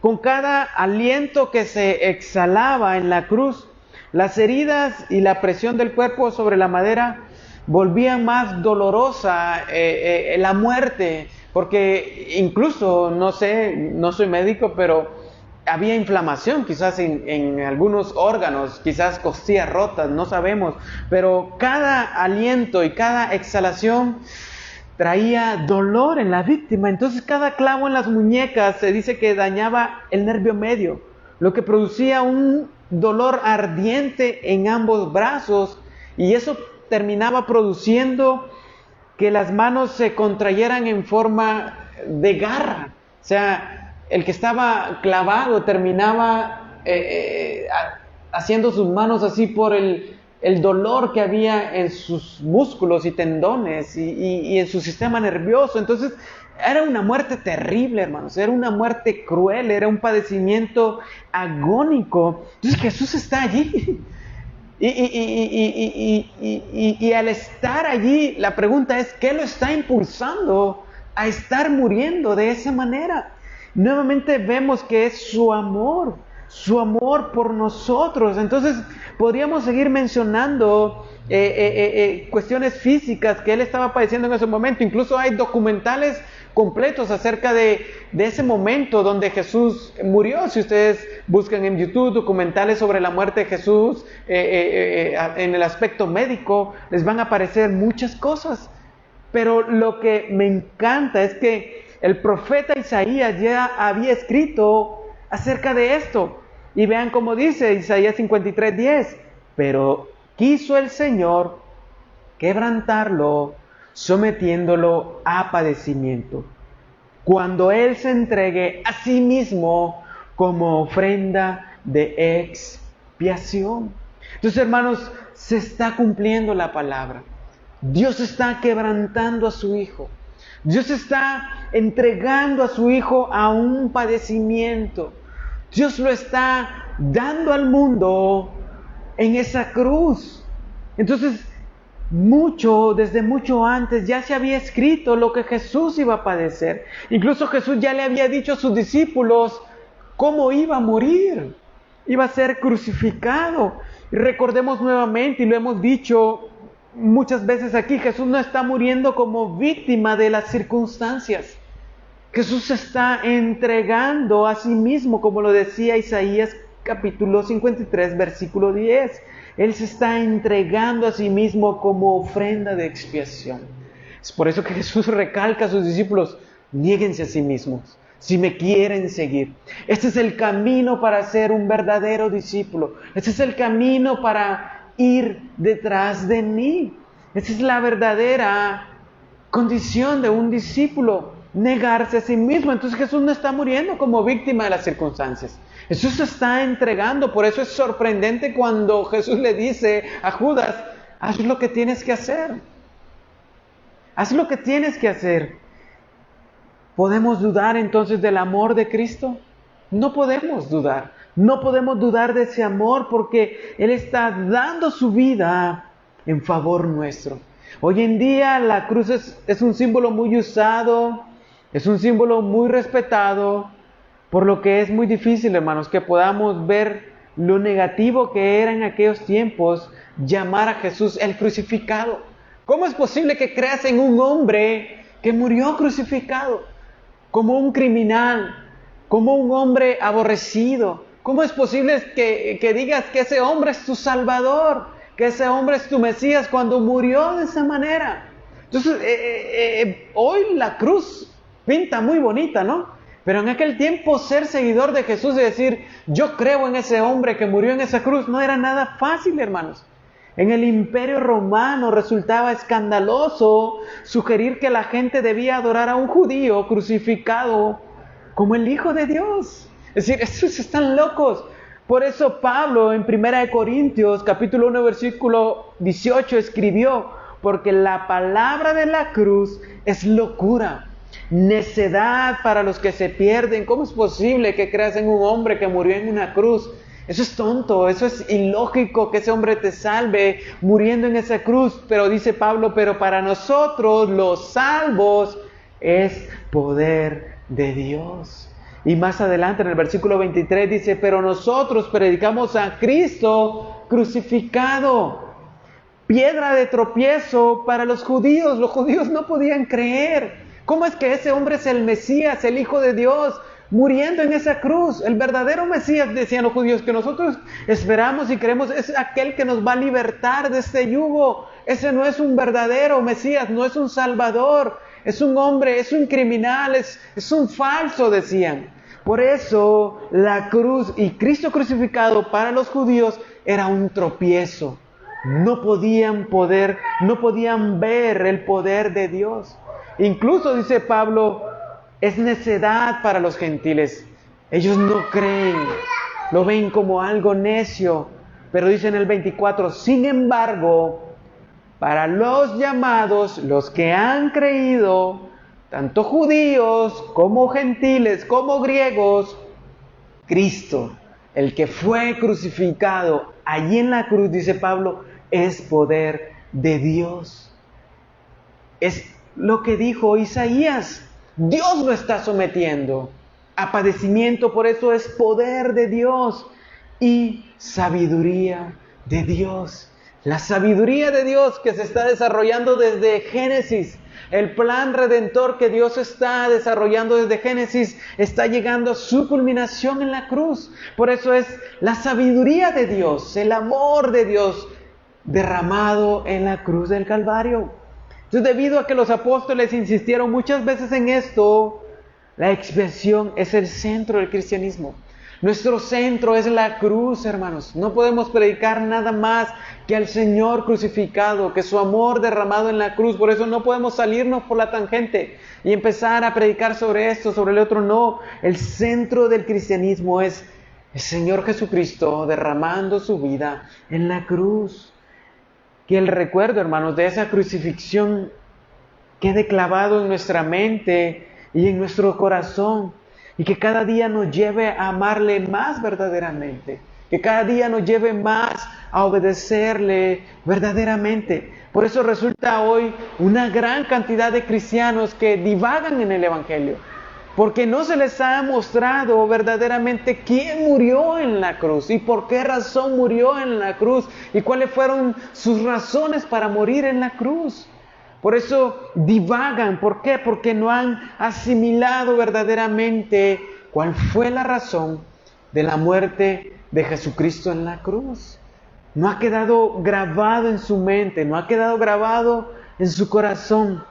[SPEAKER 1] Con cada aliento que se exhalaba en la cruz, las heridas y la presión del cuerpo sobre la madera volvían más dolorosa la muerte, porque incluso, no sé, no soy médico, pero había inflamación quizás en algunos órganos, quizás costillas rotas, no sabemos, pero cada aliento y cada exhalación traía dolor en la víctima. Entonces cada clavo en las muñecas se dice que dañaba el nervio medio, lo que producía un dolor ardiente en ambos brazos, y eso terminaba produciendo que las manos se contrayeran en forma de garra. O sea, el que estaba clavado terminaba haciendo sus manos así por el dolor que había en sus músculos y tendones y en su sistema nervioso. Entonces era una muerte terrible, hermanos, era una muerte cruel, era un padecimiento agónico. Entonces Jesús está allí. Y al estar allí, la pregunta es, ¿qué lo está impulsando a estar muriendo de esa manera? Nuevamente vemos que es su amor por nosotros. Entonces podríamos seguir mencionando cuestiones físicas que él estaba padeciendo en ese momento. Incluso hay documentales completos acerca de ese momento donde Jesús murió. Si ustedes buscan en YouTube documentales sobre la muerte de Jesús en el aspecto médico, les van a aparecer muchas cosas. Pero lo que me encanta es que el profeta Isaías ya había escrito acerca de esto. Y vean cómo dice Isaías 53:10. Pero quiso el Señor quebrantarlo, sometiéndolo a padecimiento, cuando Él se entregue a sí mismo como ofrenda de expiación. Entonces, hermanos, se está cumpliendo la palabra. Dios está quebrantando a su Hijo. Dios está entregando a su Hijo a un padecimiento. Dios lo está dando al mundo en esa cruz. Entonces, desde mucho antes ya se había escrito lo que Jesús iba a padecer. Incluso Jesús ya le había dicho a sus discípulos cómo iba a morir. Iba a ser crucificado. Y recordemos nuevamente, y lo hemos dicho muchas veces aquí, Jesús no está muriendo como víctima de las circunstancias. Jesús se está entregando a sí mismo, como lo decía Isaías capítulo 53, versículo 10. Él se está entregando a sí mismo como ofrenda de expiación. Es por eso que Jesús recalca a sus discípulos: niéguense a sí mismos si me quieren seguir. Este es el camino para ser un verdadero discípulo. Este es el camino para ir detrás de mí. Esta es la verdadera condición de un discípulo, negarse a sí mismo. Entonces Jesús no está muriendo como víctima de las circunstancias. Jesús se está entregando. Por eso es sorprendente cuando Jesús le dice a Judas: haz lo que tienes que hacer. Haz lo que tienes que hacer. ¿Podemos dudar entonces del amor de Cristo? No podemos dudar. No podemos dudar de ese amor, porque Él está dando su vida en favor nuestro. Hoy en día la cruz es un símbolo muy usado, es un símbolo muy respetado, por lo que es muy difícil, hermanos, que podamos ver lo negativo que era en aquellos tiempos llamar a Jesús el crucificado. ¿Cómo es posible que creas en un hombre que murió crucificado? Como un criminal, como un hombre aborrecido. ¿Cómo es posible que digas que ese hombre es tu Salvador, que ese hombre es tu Mesías, cuando murió de esa manera? Entonces, hoy la cruz pinta muy bonita, ¿no? Pero en aquel tiempo ser seguidor de Jesús y decir: yo creo en ese hombre que murió en esa cruz, no era nada fácil, hermanos. En el Imperio Romano resultaba escandaloso sugerir que la gente debía adorar a un judío crucificado como el Hijo de Dios. Es decir, estos están locos. Por eso Pablo en 1 Corintios capítulo 1 versículo 18 escribió: porque la palabra de la cruz es locura, necedad para los que se pierden. ¿Cómo es posible que creas en un hombre que murió en una cruz? Eso es tonto, eso es ilógico que ese hombre te salve muriendo en esa cruz. Pero dice Pablo: pero para nosotros los salvos es poder de Dios. Y más adelante en el versículo 23 dice: pero nosotros predicamos a Cristo crucificado, piedra de tropiezo para los judíos. Los judíos no podían creer. ¿Cómo es que ese hombre es el Mesías, el Hijo de Dios, muriendo en esa cruz. El verdadero Mesías, decían los judíos, que nosotros esperamos y creemos, es aquel que nos va a libertar de este yugo. Ese no es un verdadero Mesías, no es un Salvador, es un hombre, es un criminal, es un falso, decían. Por eso la cruz y Cristo crucificado para los judíos era un tropiezo. No podían ver el poder de Dios. Incluso dice Pablo, es necedad para los gentiles. Ellos no creen, lo ven como algo necio. Pero dice en el 24, sin embargo, para los llamados, los que han creído, tanto judíos como gentiles, como griegos, Cristo, el que fue crucificado allí en la cruz, dice Pablo, es poder de Dios. Es lo que dijo Isaías. Dios lo está sometiendo a padecimiento, por eso es poder de Dios y sabiduría de Dios. La sabiduría de Dios que se está desarrollando desde Génesis. El plan redentor que Dios está desarrollando desde Génesis está llegando a su culminación en la cruz. Por eso es la sabiduría de Dios, el amor de Dios derramado en la cruz del Calvario. Entonces, debido a que los apóstoles insistieron muchas veces en esto, la expiación es el centro del cristianismo. Nuestro centro es la cruz, hermanos. No podemos predicar nada más que al Señor crucificado, que su amor derramado en la cruz. Por eso no podemos salirnos por la tangente y empezar a predicar sobre esto, sobre el otro. No, el centro del cristianismo es el Señor Jesucristo derramando su vida en la cruz. Que el recuerdo, hermanos, de esa crucifixión quede clavado en nuestra mente y en nuestro corazón. Y que cada día nos lleve a amarle más verdaderamente. Que cada día nos lleve más a obedecerle verdaderamente. Por eso resulta hoy una gran cantidad de cristianos que divagan en el Evangelio. Porque no se les ha mostrado verdaderamente quién murió en la cruz y por qué razón murió en la cruz y cuáles fueron sus razones para morir en la cruz. Por eso divagan. ¿Por qué? Porque no han asimilado verdaderamente cuál fue la razón de la muerte de Jesucristo en la cruz. No ha quedado grabado en su mente, no ha quedado grabado en su corazón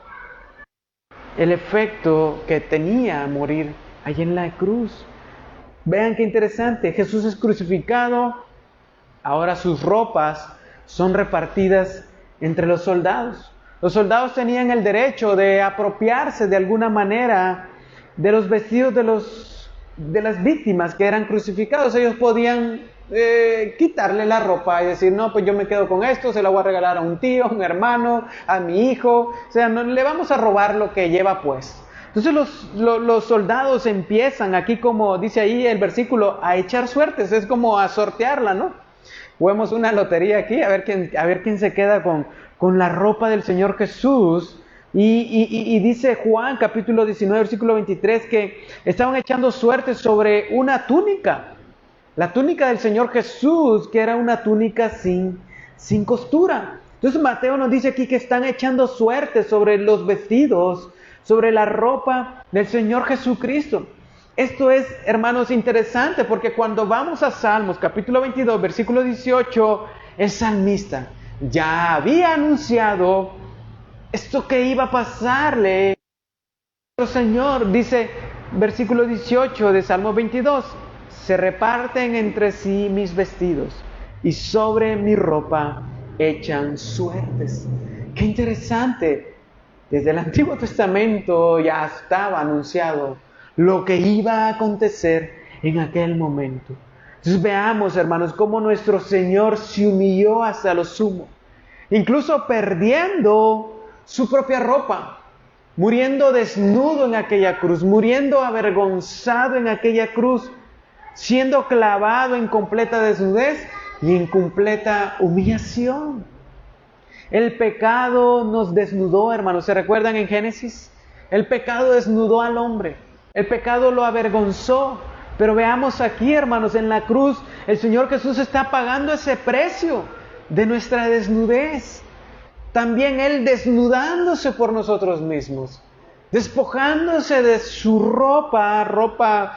[SPEAKER 1] el efecto que tenía morir allí en la cruz. Vean qué interesante, Jesús es crucificado, ahora sus ropas son repartidas entre los soldados. Los soldados tenían el derecho de apropiarse de alguna manera de los vestidos de las víctimas que eran crucificados. Ellos podían quitarle la ropa y decir, no, pues yo me quedo con esto, se la voy a regalar a un tío, a un hermano, a mi hijo. O sea, no le vamos a robar lo que lleva puesto. Entonces los soldados empiezan, aquí como dice ahí el versículo, a echar suertes, es como a sortearla, ¿no? Juguemos una lotería aquí, a ver quién se queda con la ropa del Señor Jesús. Y dice Juan capítulo 19, versículo 23, que estaban echando suertes sobre una túnica. La túnica del Señor Jesús, que era una túnica sin costura. Entonces Mateo nos dice aquí que están echando suertes sobre los vestidos, sobre la ropa del Señor Jesucristo. Esto es, hermanos, interesante porque cuando vamos a Salmos capítulo 22, versículo 18, el salmista ya había anunciado esto que iba a pasarle al Señor. Dice, versículo 18 de Salmo 22, se reparten entre sí mis vestidos y sobre mi ropa echan suertes. ¡Qué interesante! Desde el Antiguo Testamento ya estaba anunciado lo que iba a acontecer en aquel momento. Entonces veamos, hermanos, cómo nuestro Señor se humilló hasta lo sumo, incluso perdiendo su propia ropa, muriendo desnudo en aquella cruz, muriendo avergonzado en aquella cruz, siendo clavado en completa desnudez y en completa humillación. El pecado nos desnudó, hermanos. ¿Se recuerdan en Génesis? El pecado desnudó al hombre. El pecado lo avergonzó. Pero veamos aquí, hermanos, en la cruz, el Señor Jesús está pagando ese precio de nuestra desnudez. También Él desnudándose por nosotros mismos. despojándose de su ropa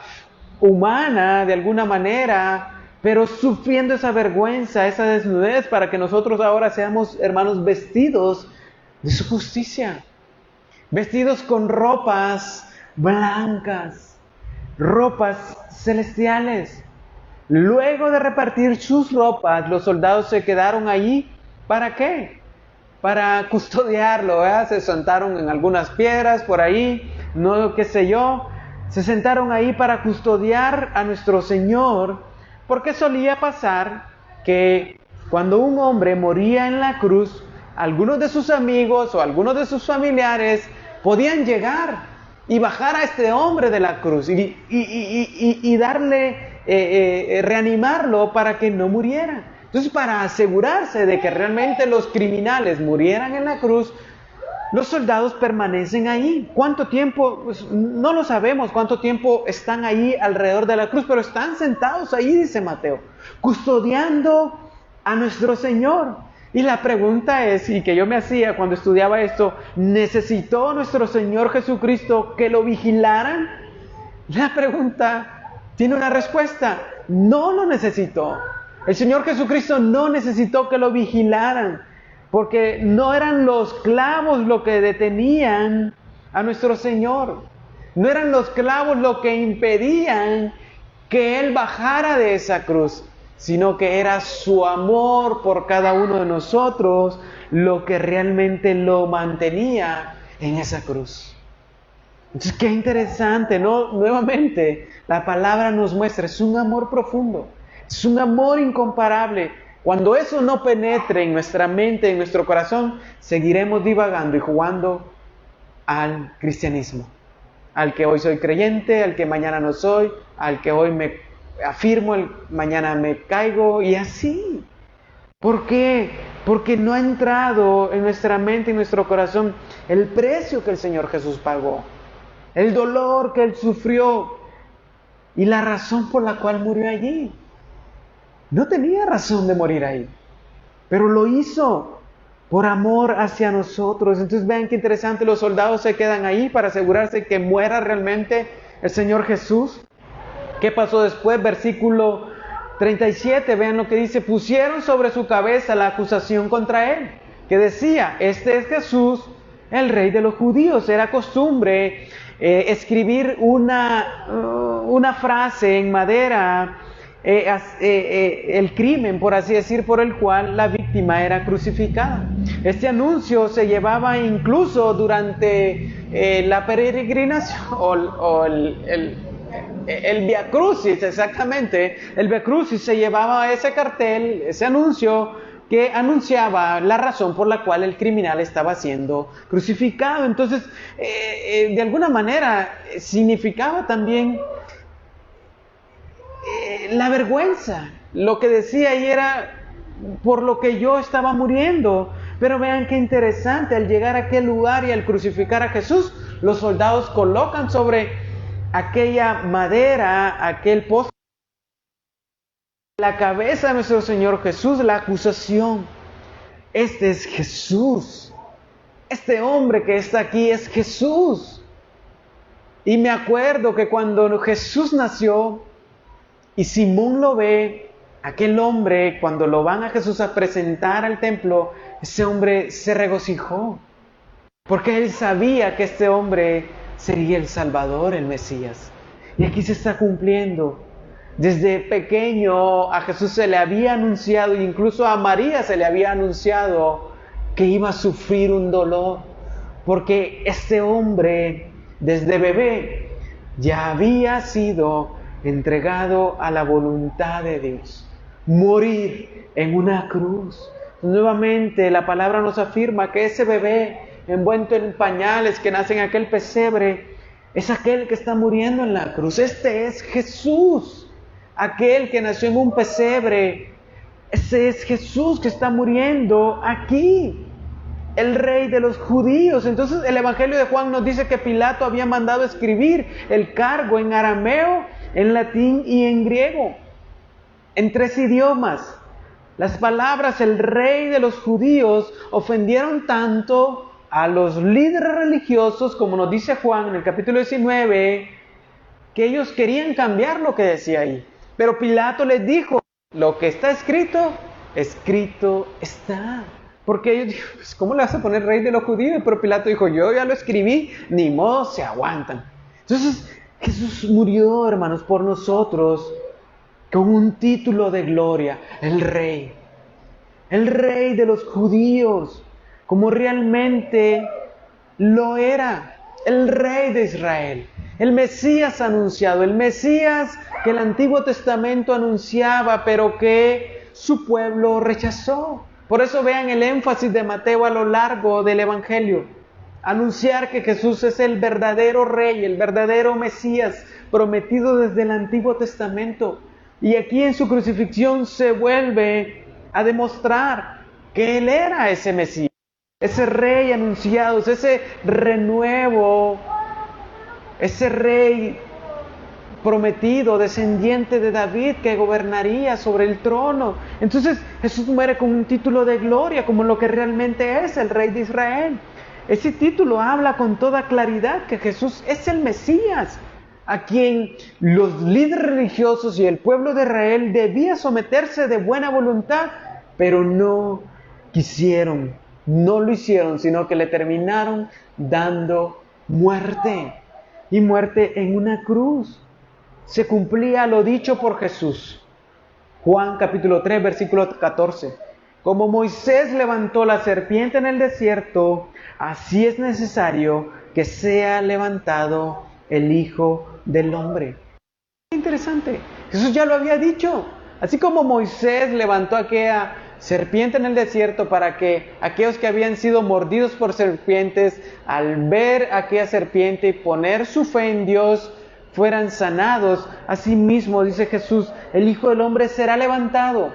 [SPEAKER 1] humana de alguna manera, pero sufriendo esa vergüenza, esa desnudez, para que nosotros ahora seamos, hermanos, vestidos de su justicia, vestidos con ropas blancas, ropas celestiales. Luego de repartir sus ropas, los soldados se quedaron allí. ¿Para qué? Para custodiarlo, ¿verdad? Se sentaron en algunas piedras por ahí, no qué sé yo. Se sentaron ahí para custodiar a nuestro Señor, porque solía pasar que cuando un hombre moría en la cruz, algunos de sus amigos o algunos de sus familiares podían llegar y bajar a este hombre de la cruz y darle, reanimarlo para que no muriera. Entonces, para asegurarse de que realmente los criminales murieran en la cruz, los soldados permanecen ahí. ¿Cuánto tiempo? Pues no lo sabemos cuánto tiempo están ahí alrededor de la cruz, pero están sentados ahí, dice Mateo, custodiando a nuestro Señor. Y la pregunta es, y que yo me hacía cuando estudiaba esto, ¿necesitó nuestro Señor Jesucristo que lo vigilaran? La pregunta tiene una respuesta: no lo necesitó. El Señor Jesucristo no necesitó que lo vigilaran, porque no eran los clavos lo que detenían a nuestro Señor. No eran los clavos lo que impedían que Él bajara de esa cruz, sino que era su amor por cada uno de nosotros lo que realmente lo mantenía en esa cruz. Entonces, qué interesante, ¿no? Nuevamente, la palabra nos muestra, es un amor profundo, es un amor incomparable. Cuando eso no penetre en nuestra mente, en nuestro corazón, seguiremos divagando y jugando al cristianismo. Al que hoy soy creyente, al que mañana no soy, al que hoy me afirmo, mañana me caigo, y así. ¿Por qué? Porque no ha entrado en nuestra mente y nuestro corazón el precio que el Señor Jesús pagó, el dolor que Él sufrió y la razón por la cual murió allí. No tenía razón de morir ahí, pero lo hizo por amor hacia nosotros. Entonces vean qué interesante, los soldados se quedan ahí para asegurarse que muera realmente el Señor Jesús. ¿Qué pasó después? Versículo 37, vean lo que dice: pusieron sobre su cabeza la acusación contra él, que decía: este es Jesús, el rey de los judíos. Era costumbre escribir una frase en madera, el crimen, por así decir, por el cual la víctima era crucificada. Este anuncio se llevaba incluso durante la peregrinación o el Via Crucis, exactamente. El Via Crucis se llevaba ese cartel, ese anuncio que anunciaba la razón por la cual el criminal estaba siendo crucificado. Entonces, de alguna manera, significaba también la vergüenza. Lo que decía ahí era por lo que yo estaba muriendo. Pero vean qué interesante, al llegar a aquel lugar y al crucificar a Jesús, los soldados colocan sobre aquella madera, aquel poste, la cabeza de nuestro Señor Jesús, la acusación: este es Jesús, este hombre que está aquí es Jesús. Y me acuerdo que cuando Jesús nació y Simón lo ve, aquel hombre, cuando lo van a Jesús a presentar al templo, ese hombre se regocijó, porque él sabía que este hombre sería el Salvador, el Mesías. Y aquí se está cumpliendo. Desde pequeño a Jesús se le había anunciado, e incluso a María se le había anunciado, que iba a sufrir un dolor, porque este hombre, desde bebé, ya había sido entregado a la voluntad de Dios, morir en una cruz. Nuevamente la palabra nos afirma que ese bebé envuelto en pañales que nace en aquel pesebre es aquel que está muriendo en la cruz. Este es Jesús, aquel que nació en un pesebre. Ese es Jesús que está muriendo aquí, el rey de los judíos. Entonces el Evangelio de Juan nos dice que Pilato había mandado escribir el cargo en arameo, en latín y en griego, en 3 idiomas. Las palabras "el rey de los judíos" ofendieron tanto a los líderes religiosos, como nos dice Juan en el capítulo 19, que ellos querían cambiar lo que decía ahí. Pero Pilato les dijo, lo que está escrito, escrito está. Porque ellos dijeron, pues, ¿cómo le vas a poner rey de los judíos? Pero Pilato dijo, yo ya lo escribí, ni modo, se aguantan. Entonces Jesús murió, hermanos, por nosotros, con un título de gloria, el rey de los judíos, como realmente lo era, el rey de Israel, el Mesías anunciado, el Mesías que el Antiguo Testamento anunciaba, pero que su pueblo rechazó. Por eso vean el énfasis de Mateo a lo largo del Evangelio. Anunciar que Jesús es el verdadero rey, el verdadero Mesías prometido desde el Antiguo Testamento. Y aquí en su crucifixión se vuelve a demostrar que Él era ese Mesías, ese rey anunciado, ese renuevo, ese rey prometido, descendiente de David, que gobernaría sobre el trono. Entonces Jesús muere con un título de gloria, como lo que realmente es el rey de Israel. Ese título habla con toda claridad que Jesús es el Mesías, a quien los líderes religiosos y el pueblo de Israel debía someterse de buena voluntad, pero no quisieron, no lo hicieron, sino que le terminaron dando muerte, y muerte en una cruz. Se cumplía lo dicho por Jesús. Juan capítulo 3, versículo 14. Como Moisés levantó la serpiente en el desierto, así es necesario que sea levantado el Hijo del Hombre. Interesante. Jesús ya lo había dicho. Así como Moisés levantó aquella serpiente en el desierto para que aquellos que habían sido mordidos por serpientes, al ver aquella serpiente y poner su fe en Dios, fueran sanados. Asimismo, dice Jesús, el Hijo del Hombre será levantado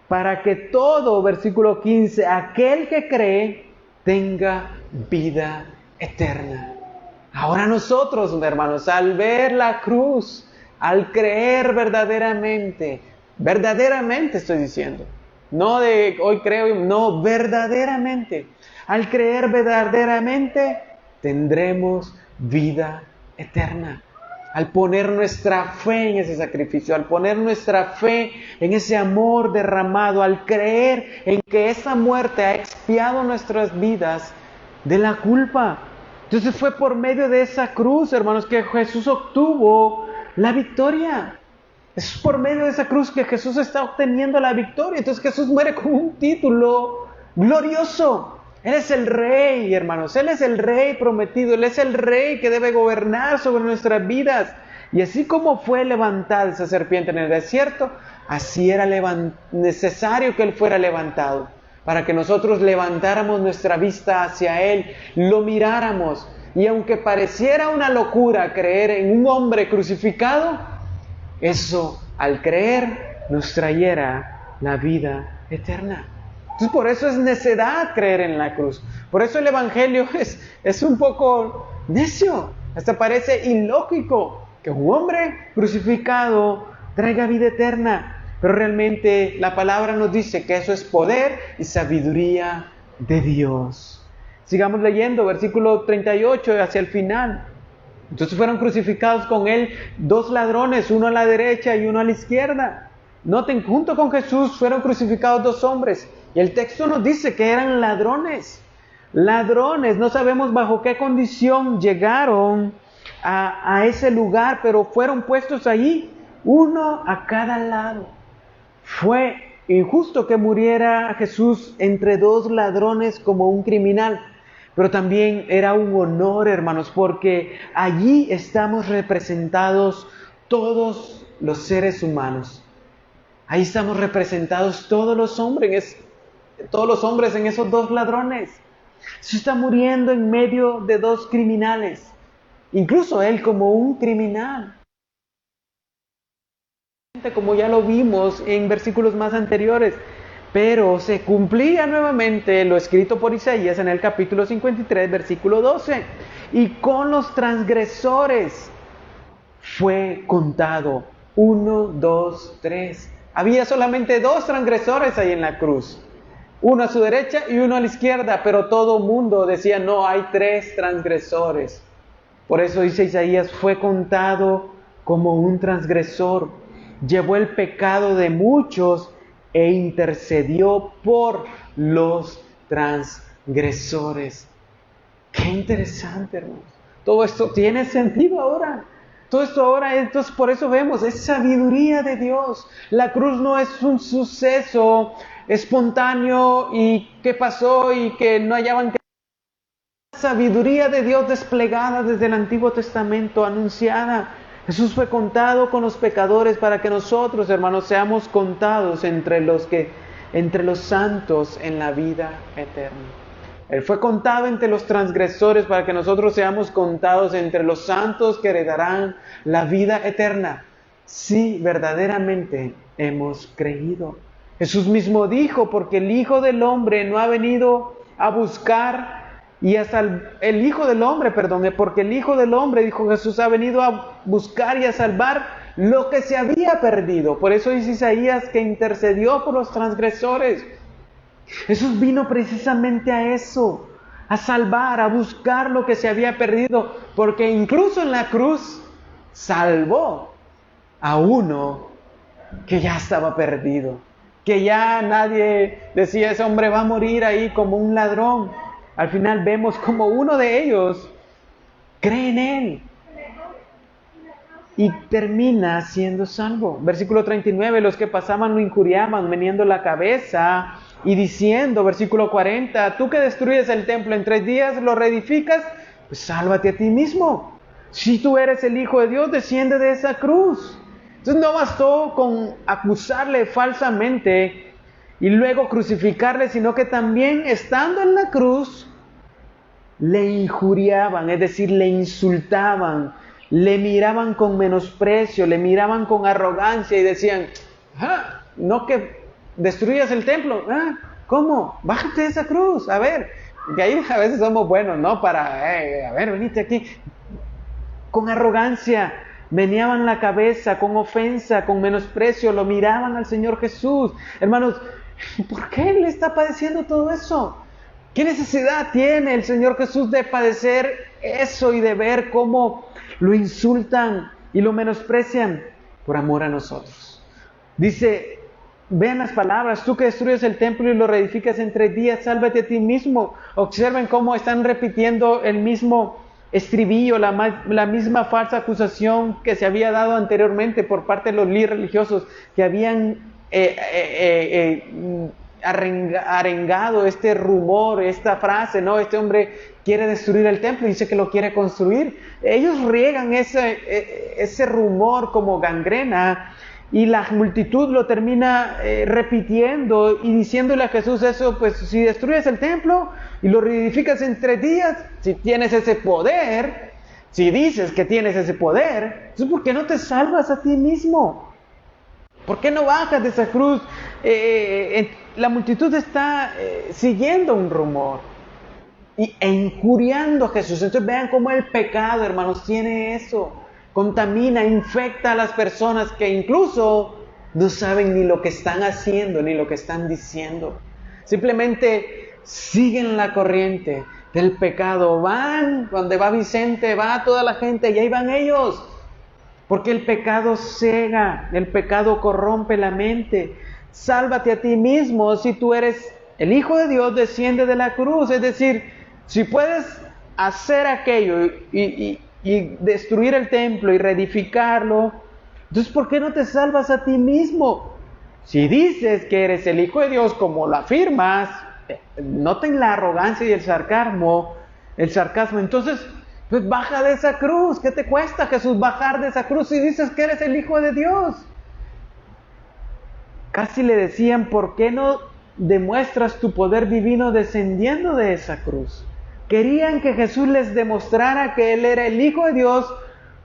[SPEAKER 1] para que todo, versículo 15, aquel que cree tenga vida eterna. Ahora nosotros, hermanos, al ver la cruz, al creer verdaderamente estoy diciendo, no de hoy creo, no, verdaderamente, al creer verdaderamente, tendremos vida eterna. Al poner nuestra fe en ese sacrificio, al poner nuestra fe en ese amor derramado, al creer en que esa muerte ha expiado nuestras vidas de la culpa. Entonces fue por medio de esa cruz, hermanos, que Jesús obtuvo la victoria. Es por medio de esa cruz que Jesús está obteniendo la victoria. Entonces Jesús muere con un título glorioso. Él es el rey, hermanos. Él es el rey prometido. Él es el rey que debe gobernar sobre nuestras vidas. Y así como fue levantada esa serpiente en el desierto, así era necesario que Él fuera levantado, para que nosotros levantáramos nuestra vista hacia Él, lo miráramos. Y aunque pareciera una locura creer en un hombre crucificado, eso al creer nos trayera la vida eterna. Entonces por eso es necedad creer en la cruz. Por eso el Evangelio es un poco necio. Hasta parece ilógico que un hombre crucificado traiga vida eterna. Pero realmente la palabra nos dice que eso es poder y sabiduría de Dios. Sigamos leyendo, versículo 38 hacia el final. Entonces fueron crucificados con Él 2 ladrones, uno a la derecha y uno a la izquierda. Noten, junto con Jesús fueron crucificados 2 hombres. Y el texto nos dice que eran ladrones. Ladrones, no sabemos bajo qué condición llegaron a ese lugar, pero fueron puestos allí, uno a cada lado. Fue injusto que muriera Jesús entre 2 ladrones como un criminal, pero también era un honor, hermanos, porque allí estamos representados todos los seres humanos. Ahí estamos representados todos los hombres en esos 2 ladrones. Jesús está muriendo en medio de 2 criminales, incluso Él como un criminal, como ya lo vimos en versículos más anteriores. Pero se cumplía nuevamente lo escrito por Isaías en el capítulo 53, versículo 12. Y con los transgresores fue contado 1, 2, 3. Había solamente 2 transgresores ahí en la cruz. uno a su derecha y uno a la izquierda, pero todo mundo decía, no, hay 3 transgresores. Por eso dice Isaías, fue contado como un transgresor, llevó el pecado de muchos e intercedió por los transgresores. Qué interesante, hermanos. Todo esto tiene sentido ahora. Todo esto ahora, entonces por eso vemos, es sabiduría de Dios. La cruz no es un suceso espontáneo y que pasó y que no hallaban que... Sabiduría de Dios desplegada desde el Antiguo Testamento, anunciada. Jesús fue contado con los pecadores para que nosotros, hermanos, seamos contados entre los santos en la vida eterna. Él fue contado entre los transgresores para que nosotros seamos contados entre los santos que heredarán la vida eterna. Sí, verdaderamente hemos creído. Jesús mismo dijo, porque el Hijo del Hombre no ha venido a buscar el Hijo del Hombre, porque el Hijo del Hombre, dijo Jesús, ha venido a buscar y a salvar lo que se había perdido. Por eso dice Isaías que intercedió por los transgresores. Jesús vino precisamente a eso, a salvar, a buscar lo que se había perdido, porque incluso en la cruz salvó a uno que ya estaba perdido, que ya nadie decía, ese hombre va a morir ahí como un ladrón. Al final vemos como uno de ellos cree en Él y termina siendo salvo. Versículo 39, los que pasaban lo injuriaban, meneando la cabeza y diciendo, versículo 40, tú que destruyes el templo en 3 días, lo reedificas, pues sálvate a ti mismo. Si tú eres el Hijo de Dios, desciende de esa cruz. Entonces no bastó con acusarle falsamente y luego crucificarle, sino que también estando en la cruz, le injuriaban, es decir, le insultaban, le miraban con menosprecio, le miraban con arrogancia y decían, no que destruyas el templo, ¿cómo? Bájate de esa cruz, a ver, que ahí a veces somos buenos, ¿no? Para, a ver, venite aquí, con arrogancia, meneaban la cabeza, con ofensa, con menosprecio, lo miraban al Señor Jesús. Hermanos, ¿por qué Él está padeciendo todo eso? ¿Qué necesidad tiene el Señor Jesús de padecer eso y de ver cómo lo insultan y lo menosprecian? Por amor a nosotros. Dice, vean las palabras, tú que destruyes el templo y lo reedificas en 3 días, sálvate a ti mismo. Observen cómo están repitiendo el mismo estribillo, la misma falsa acusación que se había dado anteriormente por parte de los líderes religiosos que habían arengado este rumor, esta frase, ¿no? Este hombre quiere destruir el templo y dice que lo quiere construir. Ellos riegan ese rumor como gangrena y la multitud lo termina repitiendo y diciéndole a Jesús eso, pues si destruyes el templo y lo reedificas en 3 días, si tienes ese poder, si dices que tienes ese poder, entonces ¿por qué no te salvas a ti mismo? ¿Por qué no bajas de esa cruz? La multitud está siguiendo un rumor e injuriando a Jesús. Entonces vean cómo el pecado, hermanos, tiene eso. Contamina, infecta a las personas que incluso no saben ni lo que están haciendo, ni lo que están diciendo. Simplemente siguen la corriente del pecado. Van, donde va Vicente, va toda la gente y ahí van ellos. Porque el pecado cega, el pecado corrompe la mente. Sálvate a ti mismo si tú eres el Hijo de Dios, desciende de la cruz. Es decir, si puedes hacer aquello y destruir el templo y reedificarlo, entonces ¿por qué no te salvas a ti mismo? Si dices que eres el Hijo de Dios como lo afirmas, noten la arrogancia y el sarcasmo, entonces pues baja de esa cruz. ¿Qué te cuesta, Jesús, bajar de esa cruz si dices que eres el Hijo de Dios? Casi le decían, ¿por qué no demuestras tu poder divino descendiendo de esa cruz? Querían que Jesús les demostrara que Él era el Hijo de Dios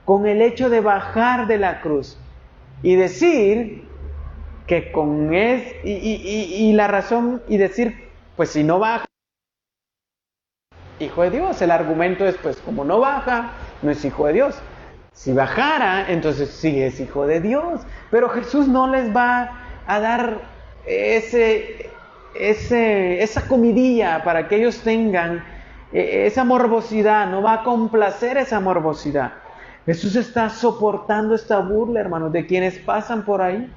[SPEAKER 1] con el hecho de bajar de la cruz y decir que con él y la razón y decir, pues si no baja, Hijo de Dios. El argumento es, pues como no baja, no es Hijo de Dios. Si bajara, entonces sí es Hijo de Dios. Pero Jesús no les va a dar esa comidilla para que ellos tengan esa morbosidad, no va a complacer esa morbosidad. Jesús está soportando esta burla, hermanos, de quienes pasan por ahí.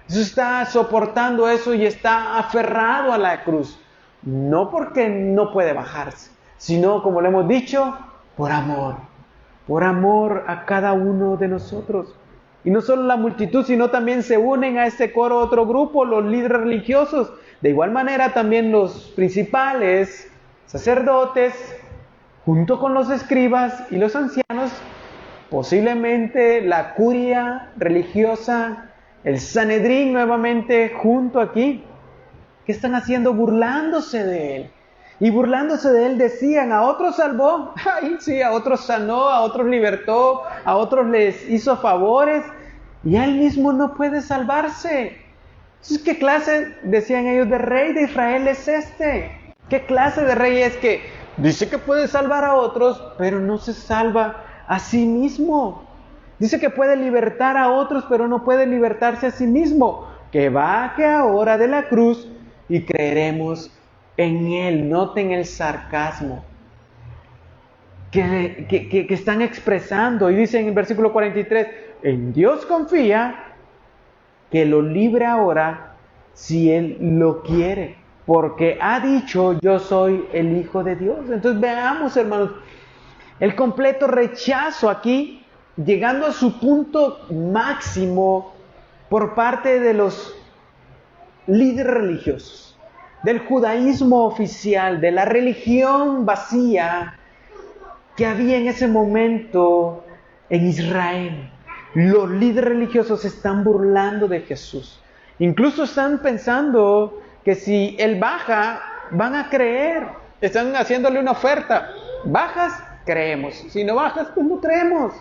[SPEAKER 1] Jesús está soportando eso y está aferrado a la cruz. No porque no puede bajarse, sino, como le hemos dicho, por amor a cada uno de nosotros. Y no solo la multitud, sino también se unen a este coro otro grupo, los líderes religiosos. De igual manera también los principales, sacerdotes, junto con los escribas y los ancianos, posiblemente la curia religiosa, el Sanedrín nuevamente junto aquí. ¿Qué están haciendo? Burlándose de él. Y burlándose de él decían: a otros salvó, ay, sí, a otros sanó, a otros libertó, a otros les hizo favores, y a él mismo no puede salvarse. Entonces, ¿qué clase, decían ellos, de rey de Israel es este? ¿Qué clase de rey es que dice que puede salvar a otros, pero no se salva a sí mismo? Dice que puede libertar a otros, pero no puede libertarse a sí mismo. Que baje ahora de la cruz y creeremos en él. Noten el sarcasmo que están expresando. Y dice en el versículo 43, en Dios confía, que lo libre ahora si él lo quiere, porque ha dicho: yo soy el Hijo de Dios. Entonces veamos, hermanos, el completo rechazo aquí, llegando a su punto máximo por parte de los líderes religiosos, del judaísmo oficial, de la religión vacía que había en ese momento en Israel. Los líderes religiosos se están burlando de Jesús. Incluso están pensando que si él baja, van a creer. Están haciéndole una oferta. Bajas, creemos. Si no bajas, pues no creemos.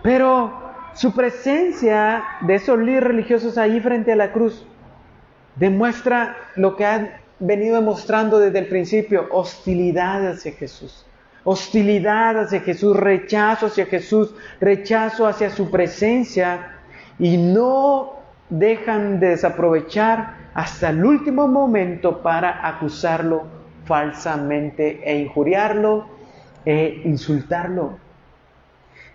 [SPEAKER 1] Pero su presencia de esos líderes religiosos ahí frente a la cruz demuestra lo que han venido demostrando desde el principio: hostilidad hacia Jesús. Hostilidad hacia Jesús, rechazo hacia Jesús, rechazo hacia su presencia, y no dejan de desaprovechar hasta el último momento para acusarlo falsamente e injuriarlo e insultarlo.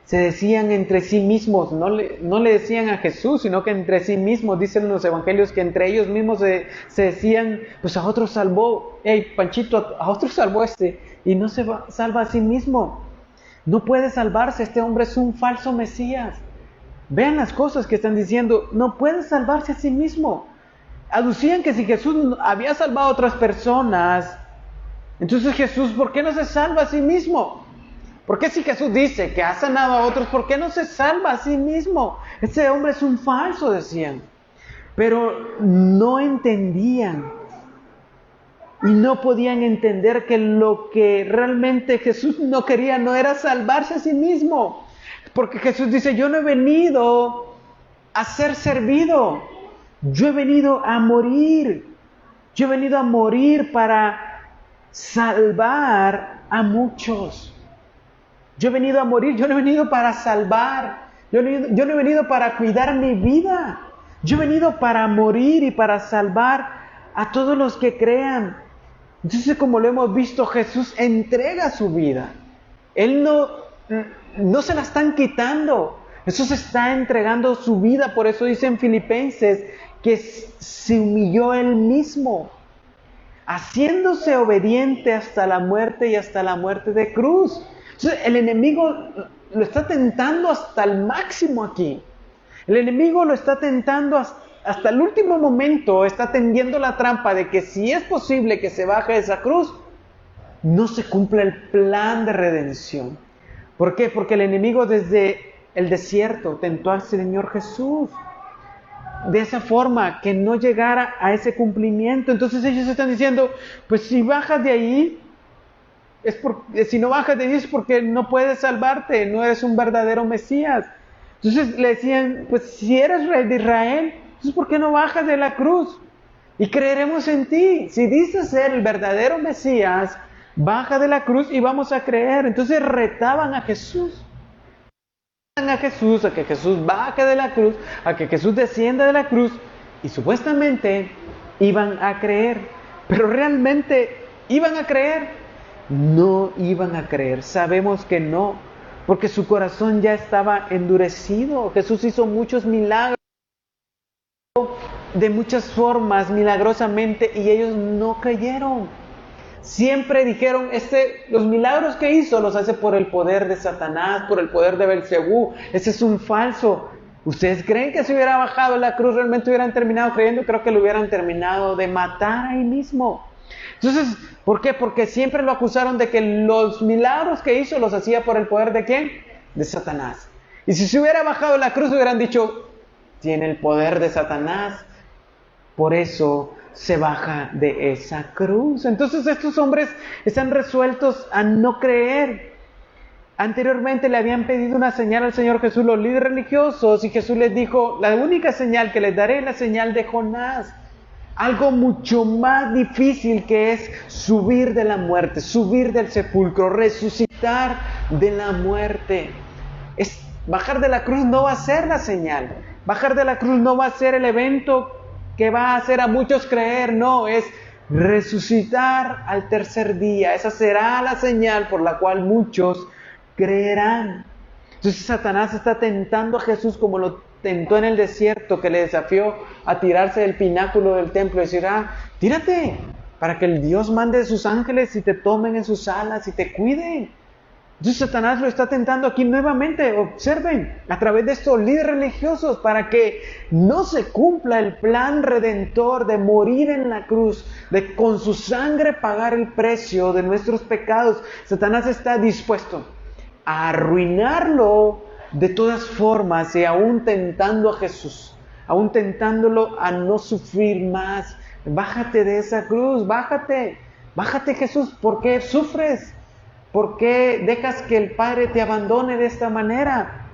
[SPEAKER 1] Se decían entre sí mismos, no le decían a Jesús, sino que entre sí mismos, dicen los evangelios, que entre ellos mismos se decían: pues a otros salvó, hey Panchito, a otros salvó y no se salva a sí mismo. No puede salvarse, este hombre es un falso Mesías. Vean las cosas que están diciendo, no puede salvarse a sí mismo. Aducían que si Jesús había salvado a otras personas, entonces Jesús, ¿por qué no se salva a sí mismo? ¿Por qué si Jesús dice que ha sanado a otros, por qué no se salva a sí mismo? Este hombre es un falso, decían. Pero no entendían y no podían entender que lo que realmente Jesús no quería no era salvarse a sí mismo. Porque Jesús dice: yo no he venido a ser servido, yo he venido a morir. Yo he venido a morir para salvar a muchos. Yo he venido a morir, yo no he venido para salvar, yo no he venido para cuidar mi vida. Yo he venido para morir y para salvar a todos los que crean. Entonces, como lo hemos visto, Jesús entrega su vida. Él no se la están quitando. Jesús está entregando su vida. Por eso dice en Filipenses que se humilló Él mismo, haciéndose obediente hasta la muerte y hasta la muerte de cruz. Entonces, el enemigo lo está tentando hasta el máximo aquí. El enemigo lo está tentando hasta el último momento, está tendiendo la trampa de que si es posible que se baje esa cruz, no se cumple el plan de redención. ¿Por qué? Porque el enemigo desde el desierto tentó al Señor Jesús de esa forma que no llegara a ese cumplimiento. Entonces ellos están diciendo: pues si bajas de ahí, si no bajas de ahí es porque no puedes salvarte, no eres un verdadero Mesías. Entonces le decían: pues si eres rey de Israel, entonces ¿por qué no bajas de la cruz? Y creeremos en ti. Si dices ser el verdadero Mesías, baja de la cruz y vamos a creer. Entonces retaban a Jesús. A que Jesús baje de la cruz, a que Jesús descienda de la cruz, y supuestamente iban a creer. Pero realmente, ¿iban a creer? No iban a creer. Sabemos que no, porque su corazón ya estaba endurecido. Jesús hizo muchos milagros de muchas formas, milagrosamente, y ellos no creyeron. Siempre dijeron, los milagros que hizo los hace por el poder de Satanás, por el poder de Belcebú. Ese es un falso. ¿Ustedes creen que si hubiera bajado la cruz realmente hubieran terminado creyendo? Creo que lo hubieran terminado de matar ahí mismo. Entonces, ¿por qué? Porque siempre lo acusaron de que los milagros que hizo los hacía por el poder ¿de quién? De Satanás. Y si se hubiera bajado la cruz hubieran dicho, tiene el poder de Satanás, por eso se baja de esa cruz. Entonces estos hombres están resueltos a no creer. Anteriormente le habían pedido una señal al Señor Jesús los líderes religiosos, y Jesús les dijo, la única señal que les daré es la señal de Jonás. Algo mucho más difícil, que es subir de la muerte, subir del sepulcro, resucitar de la muerte. Bajar de la cruz no va a ser la señal. Bajar de la cruz no va a ser el evento que va a hacer a muchos creer. No, es resucitar al tercer día. Esa será la señal por la cual muchos creerán. Entonces Satanás está tentando a Jesús como lo tentó en el desierto, que le desafió a tirarse del pináculo del templo y decir, tírate, para que el Dios mande sus ángeles y te tomen en sus alas y te cuiden. Entonces Satanás lo está tentando aquí nuevamente. Observen, a través de estos líderes religiosos, para que no se cumpla el plan redentor de morir en la cruz, de con su sangre pagar el precio de nuestros pecados. Satanás está dispuesto a arruinarlo de todas formas, y aún tentando a Jesús, aún tentándolo a no sufrir más. Bájate de esa cruz, bájate Jesús. ¿Por qué sufres? ¿Por qué dejas que el Padre te abandone de esta manera?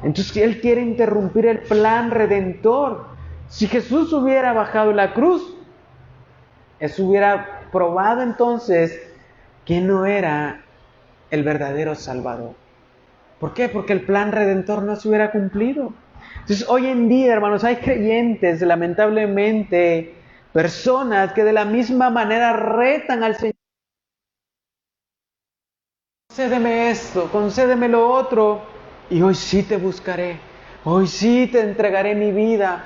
[SPEAKER 1] Entonces Él quiere interrumpir el plan redentor. Si Jesús hubiera bajado la cruz, eso hubiera probado entonces que no era el verdadero Salvador. ¿Por qué? Porque el plan redentor no se hubiera cumplido. Entonces hoy en día, hermanos, hay creyentes, lamentablemente, personas que de la misma manera retan al Señor. Concédeme esto, concédeme lo otro, y hoy sí te buscaré, hoy sí te entregaré mi vida,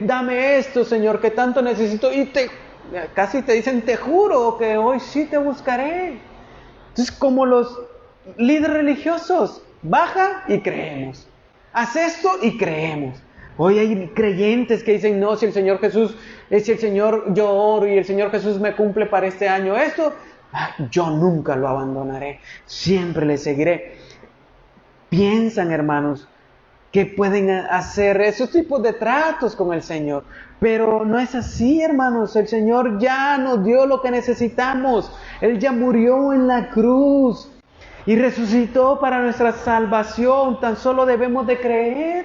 [SPEAKER 1] dame esto, Señor, que tanto necesito, y casi te dicen, te juro que hoy sí te buscaré. Entonces, como los líderes religiosos, baja y creemos, haz esto y creemos. Hoy hay creyentes que dicen, no, si el Señor Jesús, si el Señor, yo oro y el Señor Jesús me cumple para este año esto, yo nunca lo abandonaré, siempre le seguiré. Piensan, hermanos, que pueden hacer esos tipos de tratos con el Señor, pero no es así, hermanos. El Señor ya nos dio lo que necesitamos. Él ya murió en la cruz y resucitó para nuestra salvación. Tan solo debemos de creer.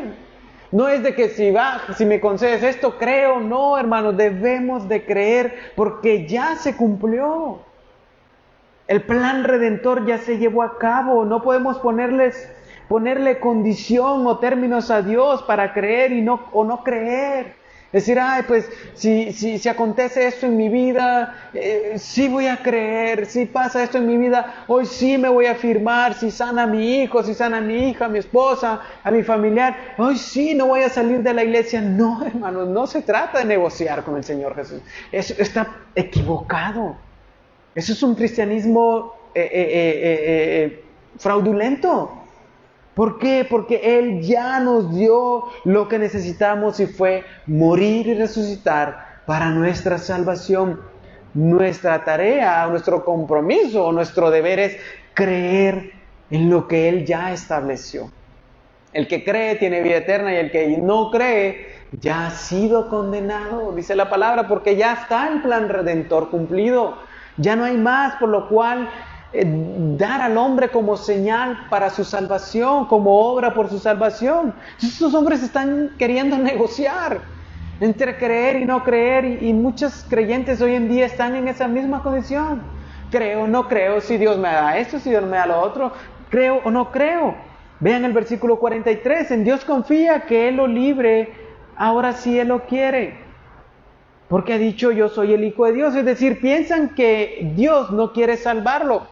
[SPEAKER 1] No es de que si me concedes esto, creo. No, hermanos, debemos de creer porque ya se cumplió. El plan redentor ya se llevó a cabo. No podemos ponerle condición o términos a Dios para creer o no creer. Decir, pues si acontece esto en mi vida, sí voy a creer. Si pasa esto en mi vida, hoy sí me voy a afirmar. Si sana a mi hijo, si sana a mi hija, a mi esposa, a mi familiar, hoy sí no voy a salir de la iglesia. No, hermanos, no se trata de negociar con el Señor Jesús. Eso está equivocado. Eso es un cristianismo fraudulento. ¿Por qué? Porque Él ya nos dio lo que necesitamos, y fue morir y resucitar para nuestra salvación. Nuestra tarea, nuestro compromiso, nuestro deber es creer en lo que Él ya estableció. El que cree tiene vida eterna, y el que no cree ya ha sido condenado, dice la palabra, porque ya está el plan redentor cumplido. Ya no hay más por lo cual dar al hombre como señal para su salvación, como obra por su salvación. Estos hombres están queriendo negociar entre creer y no creer, y muchos creyentes hoy en día están en esa misma condición. Creo o no creo, si Dios me da esto, si Dios me da lo otro, creo o no creo. Vean el versículo 43, en Dios confía que Él lo libre, ahora si Él lo quiere. porque ha dicho yo soy el Hijo de Dios. Es decir, piensan que Dios no quiere salvarlo.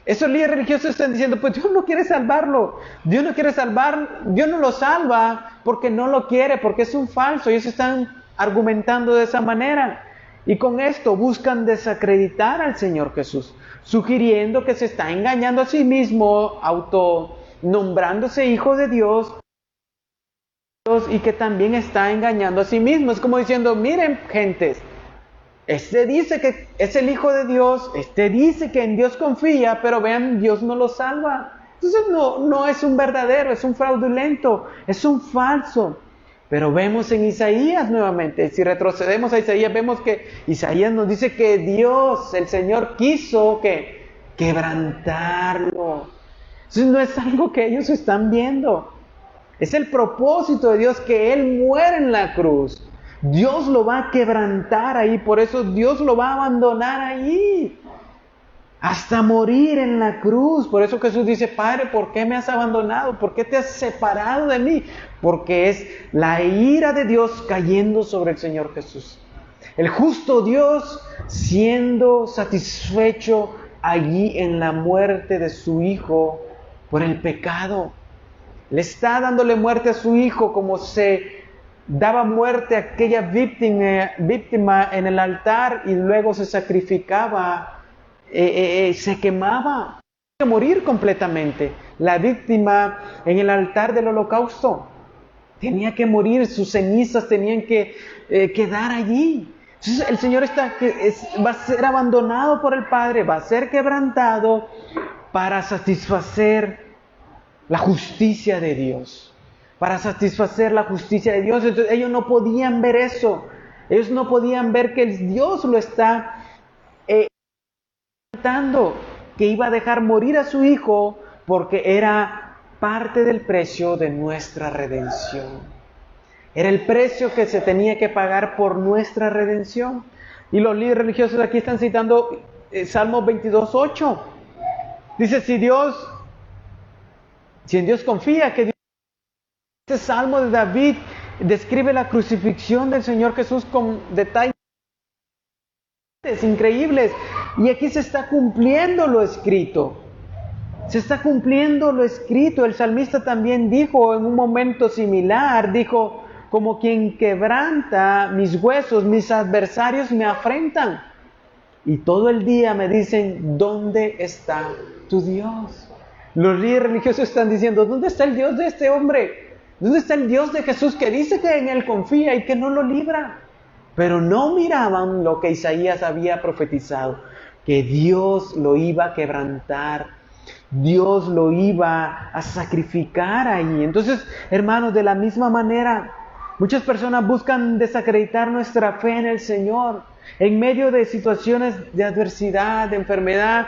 [SPEAKER 1] Esos líderes religiosos están diciendo, pues Dios no quiere salvarlo. Dios no quiere salvar, Dios no lo salva porque no lo quiere, porque es un falso. Ellos están argumentando de esa manera. Y con esto buscan desacreditar al Señor Jesús, sugiriendo que se está engañando a sí mismo, autonombrándose Hijo de Dios, y que también está engañando a sí mismo. Es como diciendo, miren, gentes, este dice que es el Hijo de Dios, este dice que en Dios confía, pero vean, Dios no lo salva. Entonces no es un verdadero, es un fraudulento, es un falso. Pero vemos en Isaías nuevamente, si retrocedemos a Isaías, vemos que Isaías nos dice que Dios, el Señor, quiso que quebrantarlo. Entonces no es algo que ellos están viendo. Es el propósito de Dios que Él muera en la cruz. Dios lo va a quebrantar ahí, por eso Dios lo va a abandonar ahí, hasta morir en la cruz. Por eso Jesús dice, Padre, ¿por qué me has abandonado? ¿Por qué te has separado de mí? Porque es la ira de Dios cayendo sobre el Señor Jesús. El justo Dios siendo satisfecho allí en la muerte de su Hijo por el pecado. Le está dándole muerte a su Hijo como se daba muerte a aquella víctima en el altar y luego se sacrificaba, se quemaba. Tenía que morir completamente. La víctima en el altar del holocausto tenía que morir, sus cenizas tenían que quedar allí. Entonces el Señor va a ser abandonado por el Padre, va a ser quebrantado para satisfacer la justicia de Dios. Para satisfacer la justicia de Dios. Entonces ellos no podían ver eso. Ellos no podían ver que Dios lo está tratando, que iba a dejar morir a su Hijo porque era parte del precio de nuestra redención. Era el precio que se tenía que pagar por nuestra redención. Y los líderes religiosos aquí están citando Salmos 22:8. Dice, si en Dios confía, que Dios... Este Salmo de David describe la crucifixión del Señor Jesús con detalles increíbles. Y aquí se está cumpliendo lo escrito. Se está cumpliendo lo escrito. El salmista también dijo en un momento similar, dijo, como quien quebranta mis huesos, mis adversarios me afrentan. Y todo el día me dicen, ¿dónde está tu Dios? Los líderes religiosos están diciendo, ¿dónde está el Dios de este hombre? ¿Dónde está el Dios de Jesús que dice que en Él confía y que no lo libra? Pero no miraban lo que Isaías había profetizado, que Dios lo iba a quebrantar, Dios lo iba a sacrificar ahí. Entonces, hermanos, de la misma manera, muchas personas buscan desacreditar nuestra fe en el Señor. En medio de situaciones de adversidad, de enfermedad.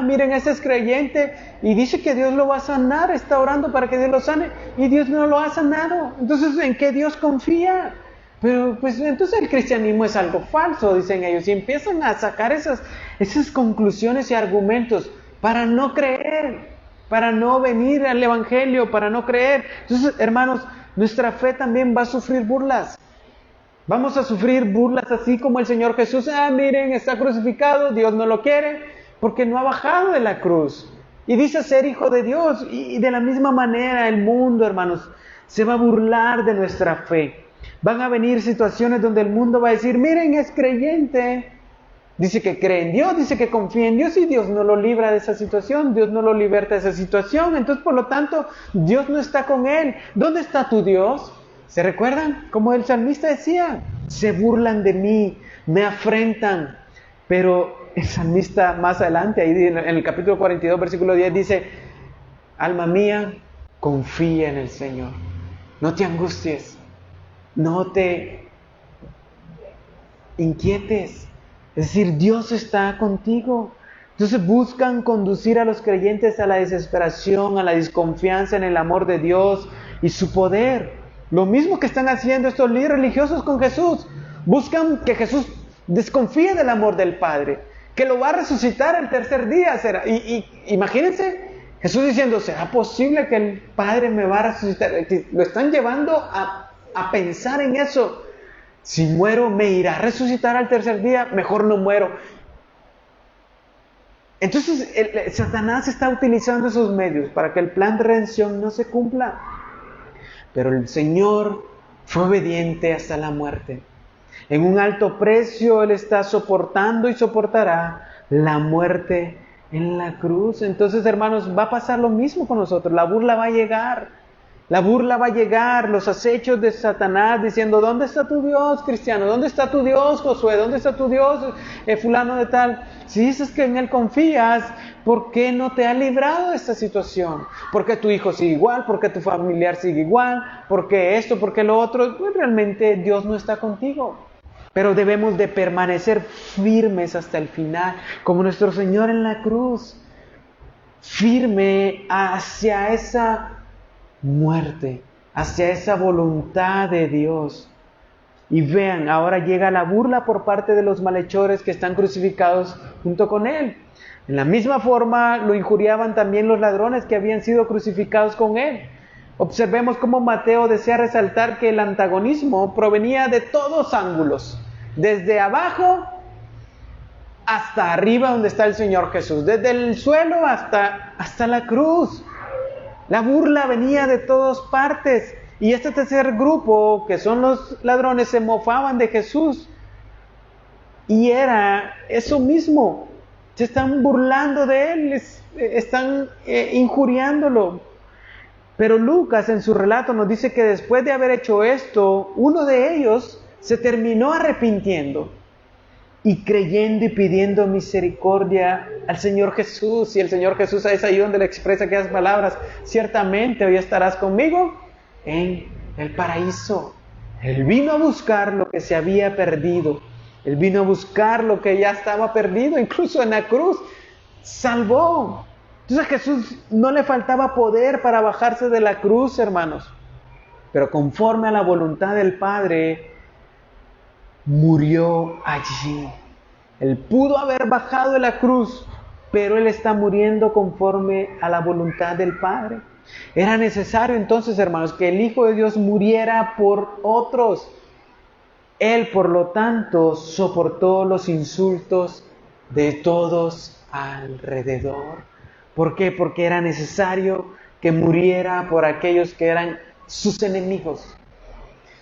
[SPEAKER 1] Miren, ese es creyente y dice que Dios lo va a sanar, está orando para que Dios lo sane y Dios no lo ha sanado. Entonces, ¿en qué Dios confía? Pero pues entonces el cristianismo es algo falso, dicen ellos, y empiezan a sacar esas conclusiones y argumentos para no creer, para no venir al Evangelio, para no creer. Entonces, hermanos, nuestra fe también va a sufrir burlas. Vamos a sufrir burlas así como el Señor Jesús. Miren, está crucificado, Dios no lo quiere, porque no ha bajado de la cruz. Y dice ser hijo de Dios. Y de la misma manera el mundo, hermanos, se va a burlar de nuestra fe. Van a venir situaciones donde el mundo va a decir, miren, es creyente. Dice que cree en Dios, dice que confía en Dios y Dios no lo libra de esa situación, Dios no lo liberta de esa situación. Entonces, por lo tanto, Dios no está con él. ¿Dónde está tu Dios? ¿Se recuerdan? Como el salmista decía, se burlan de mí, me afrentan. Pero el salmista más adelante, ahí en el capítulo 42, versículo 10, dice, alma mía, confía en el Señor. No te angusties, no te inquietes. Es decir, Dios está contigo. Entonces buscan conducir a los creyentes a la desesperación, a la desconfianza en el amor de Dios y su poder. Lo mismo que están haciendo estos líderes religiosos con Jesús. Buscan que Jesús desconfíe del amor del Padre, que lo va a resucitar el tercer día. Y imagínense, Jesús diciendo, ¿será posible que el Padre me va a resucitar? Lo están llevando a pensar en eso. Si muero, ¿me irá a resucitar al tercer día? Mejor no muero. Entonces, Satanás está utilizando esos medios para que el plan de redención no se cumpla. Pero el Señor fue obediente hasta la muerte. En un alto precio Él está soportando y soportará la muerte en la cruz. Entonces, hermanos, va a pasar lo mismo con nosotros. La burla va a llegar. La burla va a llegar, los acechos de Satanás diciendo, ¿dónde está tu Dios, cristiano? ¿Dónde está tu Dios, Josué? ¿Dónde está tu Dios, fulano de tal? Si dices que en Él confías, ¿por qué no te ha librado de esta situación? ¿Por qué tu hijo sigue igual? ¿Por qué tu familiar sigue igual? ¿Por qué esto? ¿Por qué lo otro? Pues realmente Dios no está contigo. Pero debemos de permanecer firmes hasta el final, como nuestro Señor en la cruz, firme hacia esa muerte, hacia esa voluntad de Dios. Y vean, ahora llega la burla por parte de los malhechores que están crucificados junto con Él. En la misma forma lo injuriaban también los ladrones que habían sido crucificados con Él. Observemos cómo Mateo desea resaltar que el antagonismo provenía de todos ángulos, desde abajo hasta arriba donde está el Señor Jesús, desde el suelo hasta la cruz. La burla venía de todas partes. Y este tercer grupo, que son los ladrones, se mofaban de Jesús. Y era eso mismo. Se están burlando de Él, están injuriándolo. Pero Lucas en su relato nos dice que después de haber hecho esto, uno de ellos se terminó arrepintiendo y creyendo y pidiendo misericordia al Señor Jesús. Y el Señor Jesús es ahí donde le expresa aquellas palabras: ciertamente hoy estarás conmigo en el paraíso. Él vino a buscar lo que se había perdido. Él vino a buscar lo que ya estaba perdido, incluso en la cruz. Salvó. Entonces a Jesús no le faltaba poder para bajarse de la cruz, hermanos. Pero conforme a la voluntad del Padre, murió allí. Él pudo haber bajado de la cruz, pero Él está muriendo conforme a la voluntad del Padre. Era necesario entonces, hermanos, que el Hijo de Dios muriera por otros. Él, por lo tanto, soportó los insultos de todos alrededor. ¿Por qué? Porque era necesario que muriera por aquellos que eran sus enemigos,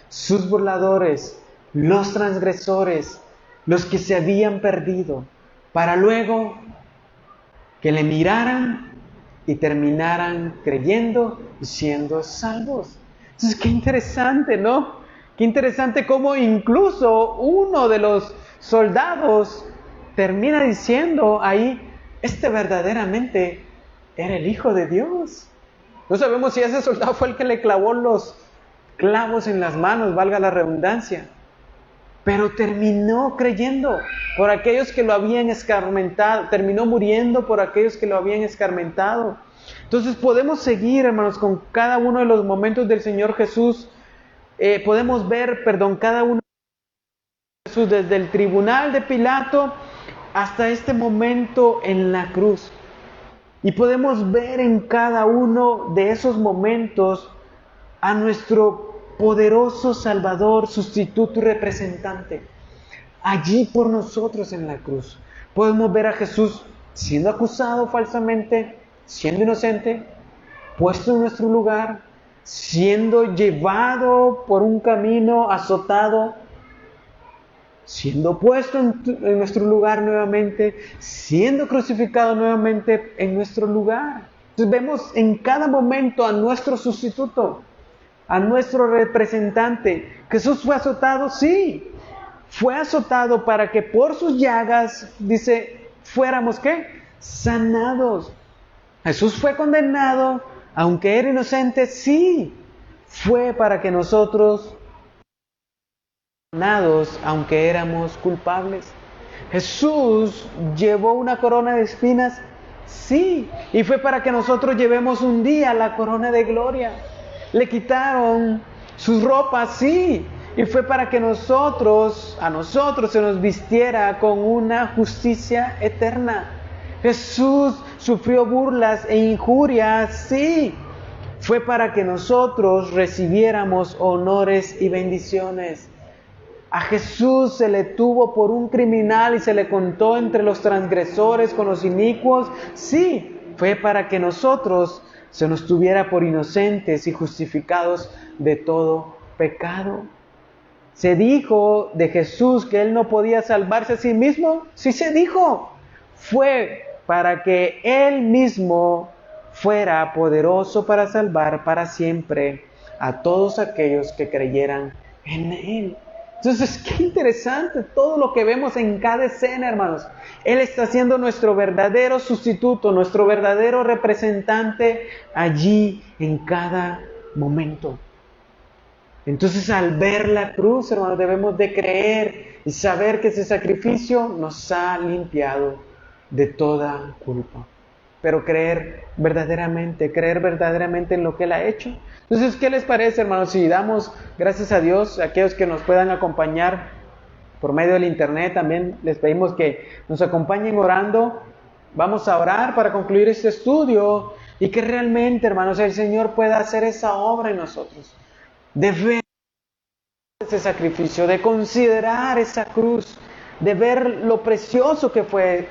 [SPEAKER 1] sus burladores, los transgresores, los que se habían perdido, para luego que le miraran y terminaran creyendo y siendo salvos. Entonces, qué interesante, ¿no? Qué interesante cómo incluso uno de los soldados termina diciendo ahí: este verdaderamente era el Hijo de Dios. No sabemos si ese soldado fue el que le clavó los clavos en las manos, valga la redundancia, pero terminó creyendo por aquellos que lo habían escarmentado, terminó muriendo por aquellos que lo habían escarmentado. Entonces podemos seguir, hermanos, con cada uno de los momentos del Señor Jesús. Podemos ver, cada uno de Jesús, desde el tribunal de Pilato hasta este momento en la cruz. Y podemos ver en cada uno de esos momentos a nuestro poderoso Salvador, sustituto y representante, allí por nosotros en la cruz. Podemos ver a Jesús siendo acusado falsamente, siendo inocente, puesto en nuestro lugar, siendo llevado por un camino, azotado, siendo puesto en nuestro lugar nuevamente, siendo crucificado nuevamente en nuestro lugar. Entonces vemos en cada momento a nuestro sustituto, a nuestro representante. Jesús fue azotado, sí, fue azotado para que por sus llagas, dice, fuéramos ¿qué? Sanados. Jesús fue condenado, aunque era inocente, sí, fue para que nosotros sanados, aunque éramos culpables. Jesús llevó una corona de espinas, sí, y fue para que nosotros llevemos un día la corona de gloria. Le quitaron sus ropas, sí, y fue para que a nosotros se nos vistiera con una justicia eterna. Jesús sufrió burlas e injurias, sí, fue para que nosotros recibiéramos honores y bendiciones. A Jesús se le tuvo por un criminal y se le contó entre los transgresores con los inicuos. Sí, fue para que nosotros se nos tuviera por inocentes y justificados de todo pecado. ¿Se dijo de Jesús que Él no podía salvarse a sí mismo? Sí se dijo. Fue para que Él mismo fuera poderoso para salvar para siempre a todos aquellos que creyeran en Él. Entonces, qué interesante todo lo que vemos en cada escena, hermanos. Él está siendo nuestro verdadero sustituto, nuestro verdadero representante allí en cada momento. Entonces, al ver la cruz, hermanos, debemos de creer y saber que ese sacrificio nos ha limpiado de toda culpa. Pero creer verdaderamente en lo que Él ha hecho. Entonces, ¿qué les parece, hermanos? Si damos gracias a Dios, a aquellos que nos puedan acompañar por medio del internet, también les pedimos que nos acompañen orando. Vamos a orar para concluir este estudio y que realmente, hermanos, el Señor pueda hacer esa obra en nosotros. De ver ese sacrificio, de considerar esa cruz, de ver lo precioso que fue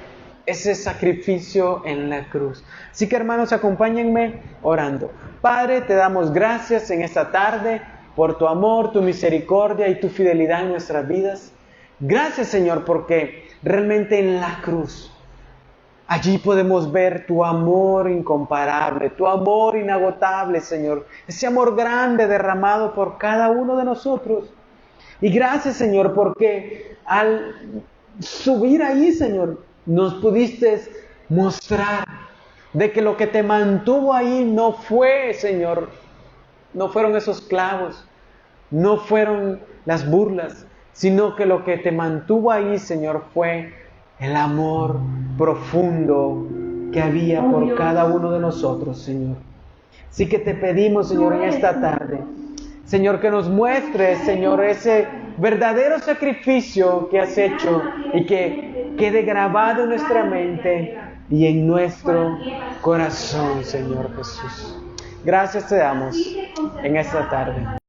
[SPEAKER 1] ese sacrificio en la cruz. Así que, hermanos, acompáñenme orando. Padre, te damos gracias en esta tarde por tu amor, tu misericordia y tu fidelidad en nuestras vidas. Gracias, Señor, porque realmente en la cruz, allí podemos ver tu amor incomparable, tu amor inagotable, Señor. Ese amor grande derramado por cada uno de nosotros. Y gracias, Señor, porque al subir ahí, Señor, nos pudiste mostrar de que lo que te mantuvo ahí no fue, Señor, no fueron esos clavos, no fueron las burlas, sino que lo que te mantuvo ahí, Señor, fue el amor profundo que había por cada uno de nosotros, Señor. Así que te pedimos, Señor, en esta tarde, Señor, que nos muestres, Señor, ese verdadero sacrificio que has hecho y que quede grabado en nuestra mente y en nuestro corazón, Señor Jesús. Gracias te damos en esta tarde.